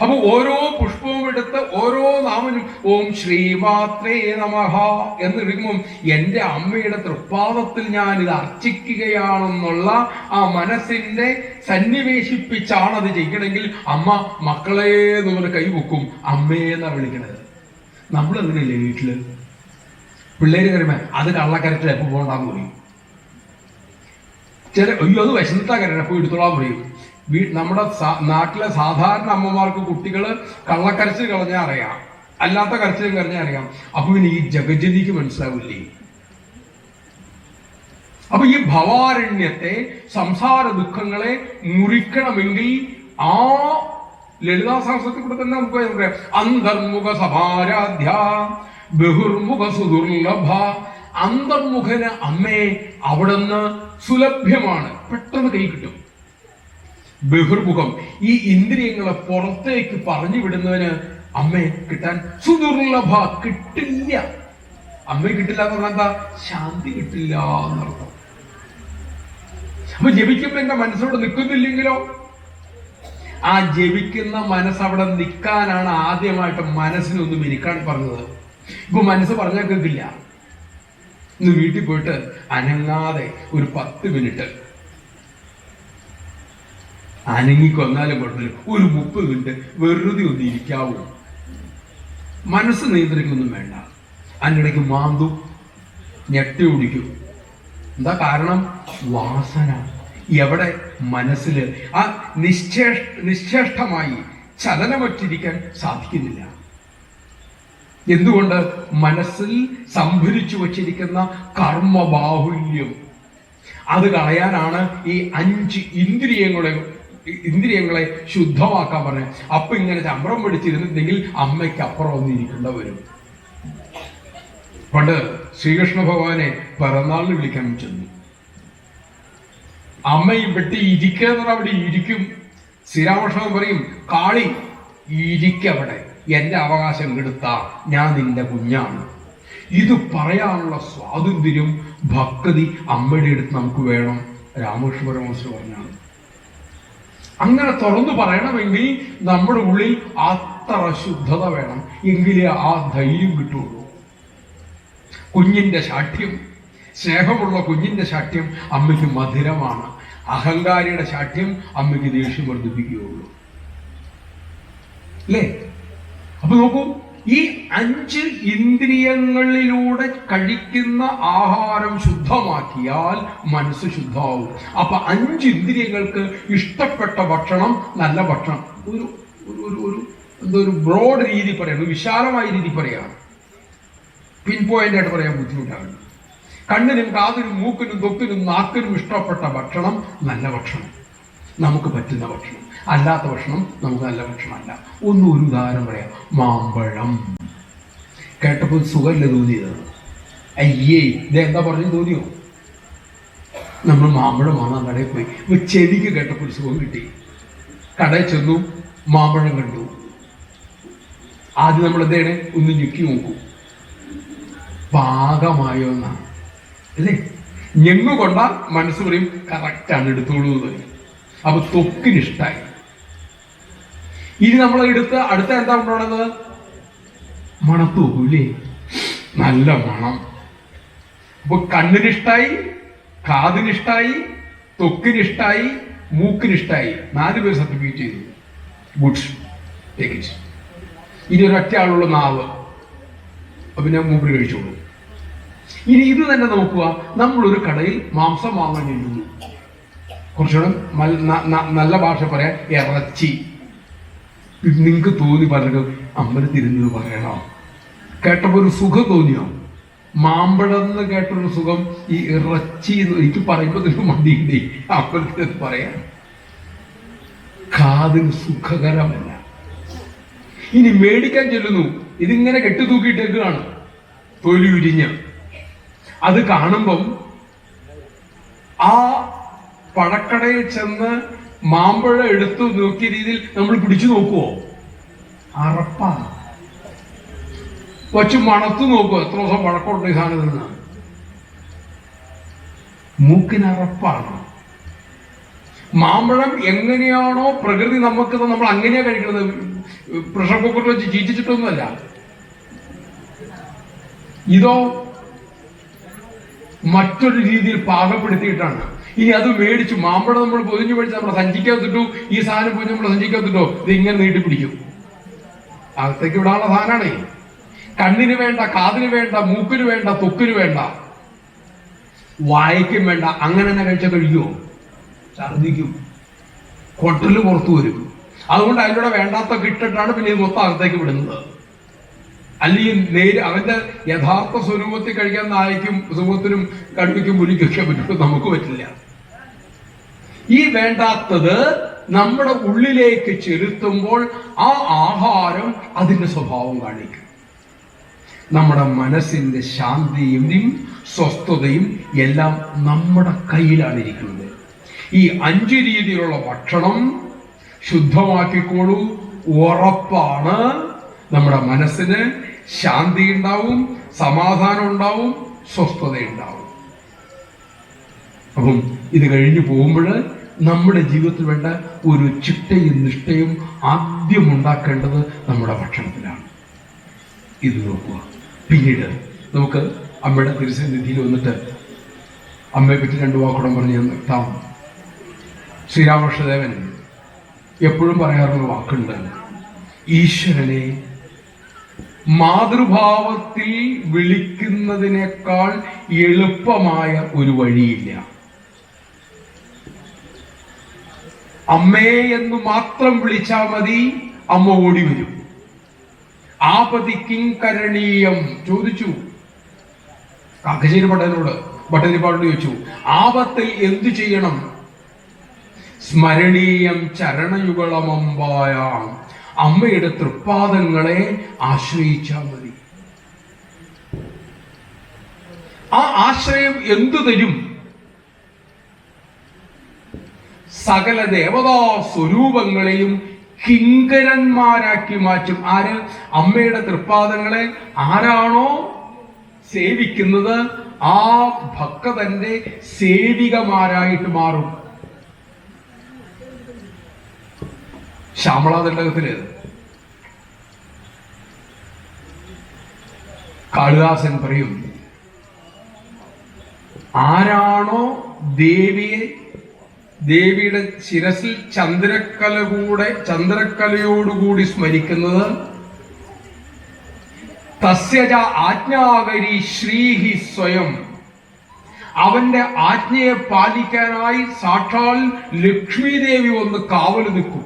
അപ്പൊ ഓരോ പുഷ്പവും എടുത്ത് ഓരോ നാമനും ഓം ശ്രീമാത്രേ നമഃ എന്നിരിക്കുമ്പോൾ എൻ്റെ അമ്മയുടെ തൃപ്പാദത്തിൽ ഞാൻ ഇത് അർച്ചിക്കുകയാണെന്നുള്ള ആ മനസ്സിന്റെ സന്നിവേശിപ്പിച്ചാണ് അത് ചെയ്യണമെങ്കിൽ അമ്മ മക്കളെ നമ്മൾ കൈവെക്കും, അമ്മയെന്നാ വിളിക്കണത്. നമ്മളെന്തിനല്ലേ വീട്ടില് പിള്ളേര് കരുമ അത് കള്ളക്കരത്തിൽ എപ്പോൾ പോകണ്ടാന്ന് പറയും. അയ്യോ അത് വിശന്നിട്ടാ കരണ്ട പോയി എടുത്തോളാൻ പറയും. നമ്മുടെ നാട്ടിലെ സാധാരണ അമ്മമാർക്ക് കുട്ടികള് കള്ളക്കരച്ചിൽ കളഞ്ഞാൽ അറിയാം, അല്ലാത്ത കരച്ചിലും കളഞ്ഞാൽ അറിയാം. അപ്പൊ പിന്നെ ഈ ജഗജനിക്ക് മനസ്സിലാവില്ലേ? അപ്പൊ ഈ ഭവാരണ്യത്തെ, സംസാര ദുഃഖങ്ങളെ മുറിക്കണമെങ്കിൽ ആ ലളിതാ സഹസ്രത്തിൽ കൂടെ തന്നെ നമുക്ക് പറയാം, അന്തർമുഖ സഭാരാധ്യ ബഹുർമുഖ സുദുർലഭ. അന്തർമുഖന് അമ്മേ അവിടുന്ന് സുലഭ്യമാണ്, പെട്ടെന്ന് കൈ കിട്ടും. ബഹിർമുഖം, ഈ ഇന്ദ്രിയങ്ങളെ പുറത്തേക്ക് പറഞ്ഞു വിടുന്നവന് അമ്മയെ കിട്ടാൻ സുദുർലഭ, കിട്ടില്ല. അമ്മയെ കിട്ടില്ല എന്ന് പറഞ്ഞാൽ എന്താ? ശാന്തി കിട്ടില്ല എന്നർത്ഥം. അപ്പൊ ജപിക്കുമ്പോ എന്റെ മനസ്സോട് നിൽക്കുന്നില്ലെങ്കിലോ? ആ ജപിക്കുന്ന മനസ്സവിടെ നിൽക്കാനാണ് ആദ്യമായിട്ട് മനസ്സിനൊന്നും ഇരിക്കാൻ പറഞ്ഞത്. ഇപ്പൊ മനസ്സ് പറഞ്ഞാൽ കേൾക്കില്ല. ഇന്ന് വീട്ടിൽ പോയിട്ട് അനങ്ങാതെ ഒരു 10 മിനിറ്റ് അനങ്ങിക്കൊന്നാലും കുഴപ്പമില്ല, ഒരു 30 മിനിറ്റ് വെറുതെ ഒന്ന് ഇരിക്കാവൂ. മനസ്സ് നിയന്ത്രിക്കൊന്നും വേണ്ട. അതിനിടയ്ക്ക് മാന്തും, ഞെട്ടി ഓടിക്കും. എന്താ കാരണം? വാസന. എവിടെ? മനസ്സില് ആ നിശ്ചേഷ്ടമായി ചലനമറ്റിരിക്കാൻ സാധിക്കുന്നില്ല. എന്തുകൊണ്ട്? മനസ്സിൽ സംഭരിച്ചു വച്ചിരിക്കുന്ന കർമ്മബാഹുല്യം. അത് കളയാനാണ് ഈ 5 ഇന്ദ്രിയങ്ങളെ ശുദ്ധമാക്കാൻ പറഞ്ഞത്. അപ്പൊ ഇങ്ങനെ ചമ്പ്രം പിടിച്ചിരുന്നില്ലെങ്കിൽ അമ്മയ്ക്ക് അപ്പുറം ഒന്നിരിക്കേണ്ട വരും. പണ്ട് ശ്രീകൃഷ്ണ ഭഗവാനെ പിറന്നാളിന് വിളിക്കാൻ ചെന്നു. അമ്മയും വെട്ടി ഇരിക്കുന്ന അവിടെ ഇരിക്കും. ശ്രീരാമകൃഷ്ണൻ പറയും, കാളി ഇരിക്കവിടെ, എന്റെ അവകാശം കെടുത്താ ഞാൻ നിന്റെ കുഞ്ഞാണ്. ഇത് പറയാനുള്ള സ്വാതന്ത്ര്യം ഭക്തി അമ്മയുടെ അടുത്ത് നമുക്ക് വേണം. രാമകൃഷ്ണ പരമഹംസർ പറഞ്ഞാണ്. അങ്ങനെ തുറന്നു പറയണമെങ്കിൽ നമ്മുടെ ഉള്ളിൽ അത്ര ശുദ്ധത വേണം, എങ്കിലേ ആ ധൈര്യം കിട്ടുള്ളൂ. കുഞ്ഞിന്റെ ശാഠ്യം, സ്നേഹമുള്ള കുഞ്ഞിന്റെ ശാഠ്യം അമ്മയ്ക്ക് മധുരമാണ്. അഹങ്കാരിയുടെ ശാഠ്യം അമ്മയ്ക്ക് ദേഷ്യം വർദ്ധിപ്പിക്കുകയുള്ളൂ. അല്ലേ? അപ്പൊ നോക്കൂ, ഈ 5 ഇന്ദ്രിയങ്ങളിലൂടെ കഴിക്കുന്ന ആഹാരം ശുദ്ധമാക്കിയാൽ മനസ്സ് ശുദ്ധമാവും. അപ്പൊ 5 ഇന്ദ്രിയങ്ങൾക്ക് ഇഷ്ടപ്പെട്ട ഭക്ഷണം, നല്ല ഭക്ഷണം. ഒരു ബ്രോഡ് രീതി പറയാം, വിശാലമായ രീതി പറയാം, പിൻ പോയിന്റ് ആയിട്ട് പറയാൻ ബുദ്ധിമുട്ടാണ്. കണ്ണിനും കാതിനും മൂക്കിനും തൊക്കിനും നാക്കിനും ഇഷ്ടപ്പെട്ട ഭക്ഷണം നല്ല ഭക്ഷണം, നമുക്ക് പറ്റുന്ന ഭക്ഷണം. അല്ലാത്ത ഭക്ഷണം നമുക്ക് നല്ല ഭക്ഷണമല്ല. ഒരു ഉദാഹരണം പറയാം. മാമ്പഴം കേട്ടപ്പോൾ സുഖമില്ല തോന്നിയത്. അയ്യേ ഇതെന്താ പറഞ്ഞു തോന്നിയോ? നമ്മൾ മാമ്പഴം വാങ്ങാൻ കടയിൽ പോയി, ചെവിക്ക് കേട്ടപ്പോൾ സുഖം കിട്ടി. കടയിൽ ചെന്നു, മാമ്പഴം കണ്ടു. ആദ്യം നമ്മൾ എന്താണ് ഒന്ന് ഞെക്കി നോക്കൂ, പാകമായോ എന്നാണ് അല്ലേ. ഞെങ്ങു കൊണ്ടാൽ മനസ്സ് പറയും കറക്റ്റാണ്, എടുത്തോളൂ എന്ന് പറയും. അപ്പൊ ത്വക്കിനിഷ്ടായി. ഇനി നമ്മൾ എടുത്ത് അടുത്ത എന്താ കൊണ്ടുപോകുന്നത്? മണത്തു നോക്കൂല്ലേ, നല്ല മണം. അപ്പൊ കണ്ണിനിഷ്ടായി, കാതിനിഷ്ടായി, ത്വക്കിനിഷ്ടായി, മൂക്കിനിഷ്ടായി. 4 പേര് സർട്ടിഫിക്കറ്റ് ചെയ്തു. Good, take it. ഇനി ഒരൊറ്റ ആളുള്ള നാവ്, പിന്നെ മൂപ്പര് കഴിച്ചോളൂ. ഇനി ഇത് തന്നെ നോക്കുക, നമ്മളൊരു കടയിൽ മാംസം വാങ്ങാൻ ചെല്ലുന്നു. കുറച്ചുകൂടെ നല്ല ഭാഷ പറയാം, ഇറച്ചി. നിങ്ങൾക്ക് തോന്നി പറഞ്ഞു അമ്പലത്തിരുന്നത് പറയണോ? കേട്ടപ്പോ ഒരു സുഖം തോന്നിയോ? മാമ്പഴന്ന് കേട്ടൊരു സുഖം ഈ ഇറച്ചി എനിക്ക് പറയുമ്പോ തന്നെ മതിയുണ്ടേ അമ്പലത്തിൽ പറയാൻ. കാതിന് സുഖകരമല്ല. ഇനി മേടിക്കാൻ ചെല്ലുന്നു, ഇതിങ്ങനെ കെട്ടിത്തൂക്കിയിട്ടേക്കാണ്, തൊലി ഉരിഞ്ഞ്. അത് കാണുമ്പം ആ പഴക്കടയിൽ ചെന്ന് മാമ്പഴം എടുത്തു നോക്കിയ രീതിയിൽ നമ്മൾ പിടിച്ചു നോക്കുവോ? അറപ്പാ. വച്ച് മണത്തു നോക്കുവോ? എത്ര ദിവസം പഴക്കമുണ്ട് ഈ സാധനത്തിന്? മൂക്കിനറപ്പാണ്. മാമ്പഴം എങ്ങനെയാണോ പ്രകൃതി നമുക്ക് നമ്മൾ അങ്ങനെയാ കഴിക്കുന്നത്. പ്രഷർ കുക്കറിൽ വെച്ച് ചീറ്റിച്ചിട്ടൊന്നുമല്ല. ഇതോ മറ്റൊരു രീതിയിൽ പാകപ്പെടുത്തിയിട്ടാണ്. ഇനി അത് മേടിച്ചു, മാമ്പഴം നമ്മൾ പൊതിഞ്ഞു മേടിച്ച് നമ്മുടെ സഞ്ചിക്കകത്തിട്ടു, ഈ സാധനം പൊതിഞ്ഞ് നമ്മുടെ സഞ്ചിക്കകത്തിട്ടോ, ഇത് ഇങ്ങനെ നീട്ടി പിടിക്കും. അകത്തേക്ക് വിടാനുള്ള സാധനമാണേ. കണ്ണിന് വേണ്ട, കാതിന് വേണ്ട, മൂക്കിന് വേണ്ട, ത്വക്കിന് വേണ്ട, വായിക്കും വേണ്ട. അങ്ങനെ തന്നെ കഴിച്ചാൽ കഴിയുമോ? ഛർദിക്കും, കൊട്ടല് പുറത്തു വരും. അതുകൊണ്ട് അതിലൂടെ വേണ്ടാത്തൊക്കെ ഇട്ടിട്ടാണ് പിന്നെ ഇത് മൊത്തം അകത്തേക്ക് വിടുന്നത്. അല്ലെങ്കിൽ അവന്റെ യഥാർത്ഥ സ്വരൂപത്തിൽ കഴിക്കാൻ നായക്കും സുഖത്തിനും കടുവയ്ക്കും പുലിക്കൊക്കെ പറ്റും, നമുക്ക് പറ്റില്ല. ഈ വേണ്ടാത്തത് നമ്മുടെ ഉള്ളിലേക്ക് ചെലുത്തുമ്പോൾ ആ ആഹാരം അതിന്റെ സ്വഭാവം കാണിക്കും. നമ്മുടെ മനസ്സിന്റെ ശാന്തിയും സ്വസ്ഥതയും എല്ലാം നമ്മുടെ കയ്യിലാണ് ഇരിക്കുന്നത്. ഈ 5 രീതിയിലുള്ള ഭക്ഷണം ശുദ്ധമാക്കിക്കോളൂ. ഉറപ്പാണ് നമ്മുടെ മനസ്സിന് ശാന്തി ഉണ്ടാവും, സമാധാനം ഉണ്ടാവും, സ്വസ്ഥത ഉണ്ടാവും. അപ്പം ഇത് കഴിഞ്ഞു പോകുമ്പോൾ നമ്മുടെ ജീവിതത്തിൽ വേണ്ട ഒരു ചിട്ടയും നിഷ്ഠയും ആദ്യം ഉണ്ടാക്കേണ്ടത് നമ്മുടെ ഭക്ഷണത്തിലാണ്. ഇത് നോക്കുക. പിന്നീട് നമുക്ക് അമ്മയുടെ തിരുസന്നിധിയിൽ വന്നിട്ട് അമ്മയെ പറ്റി 2 വാക്കുകൂടെ പറഞ്ഞ് നിർത്താം. ശ്രീരാമകൃഷ്ണദേവൻ എപ്പോഴും പറയാറുള്ള വാക്കുണ്ട്, ഈശ്വരനെ മാതൃഭാവത്തിൽ വിളിക്കുന്നതിനേക്കാൾ എളുപ്പമായ ഒരു വഴിയില്ല. അമ്മേ എന്ന് മാത്രം വിളിച്ചാൽ മതി, അമ്മ ഓടി വരും. ആപതി കിങ്കരണീയം ചോദിച്ചു കാക്കശ്ശേരി ഭട്ടതിരിപ്പാടിനോട് ചോദിച്ചു, ആപത്തിൽ എന്തു ചെയ്യണം? സ്മരണീയം ചരണയുഗളമമ്പായ, അമ്മയുടെ തൃപ്പാദങ്ങളെ ആശ്രയിച്ചാൽ മതി. ആ ആശ്രയം എന്തു തരും? സകല ദേവതാ സ്വരൂപങ്ങളെയും കിങ്കരന്മാരാക്കി മാറ്റും. ആര്? അമ്മയുടെ തൃപ്പാദങ്ങളെ ആരാണോ സേവിക്കുന്നത് ആ ഭക്തന്റെ സേവികമാരായിട്ട് മാറും. ശ്യാമളാദണ്ഡകത്തില് കാളിദാസൻ പറയും, ആരാണോ ദേവിയുടെ ശിരസിൽ ചന്ദ്രക്കലയോടുകൂടി സ്മരിക്കുന്നത്, തസ്യജ ആജ്ഞാകരി ശ്രീഹി സ്വയം, അവന്റെ ആജ്ഞയെ പാലിക്കാനായി സാക്ഷാൽ ലക്ഷ്മി ദേവി വന്ന് കാവല് നിൽക്കും.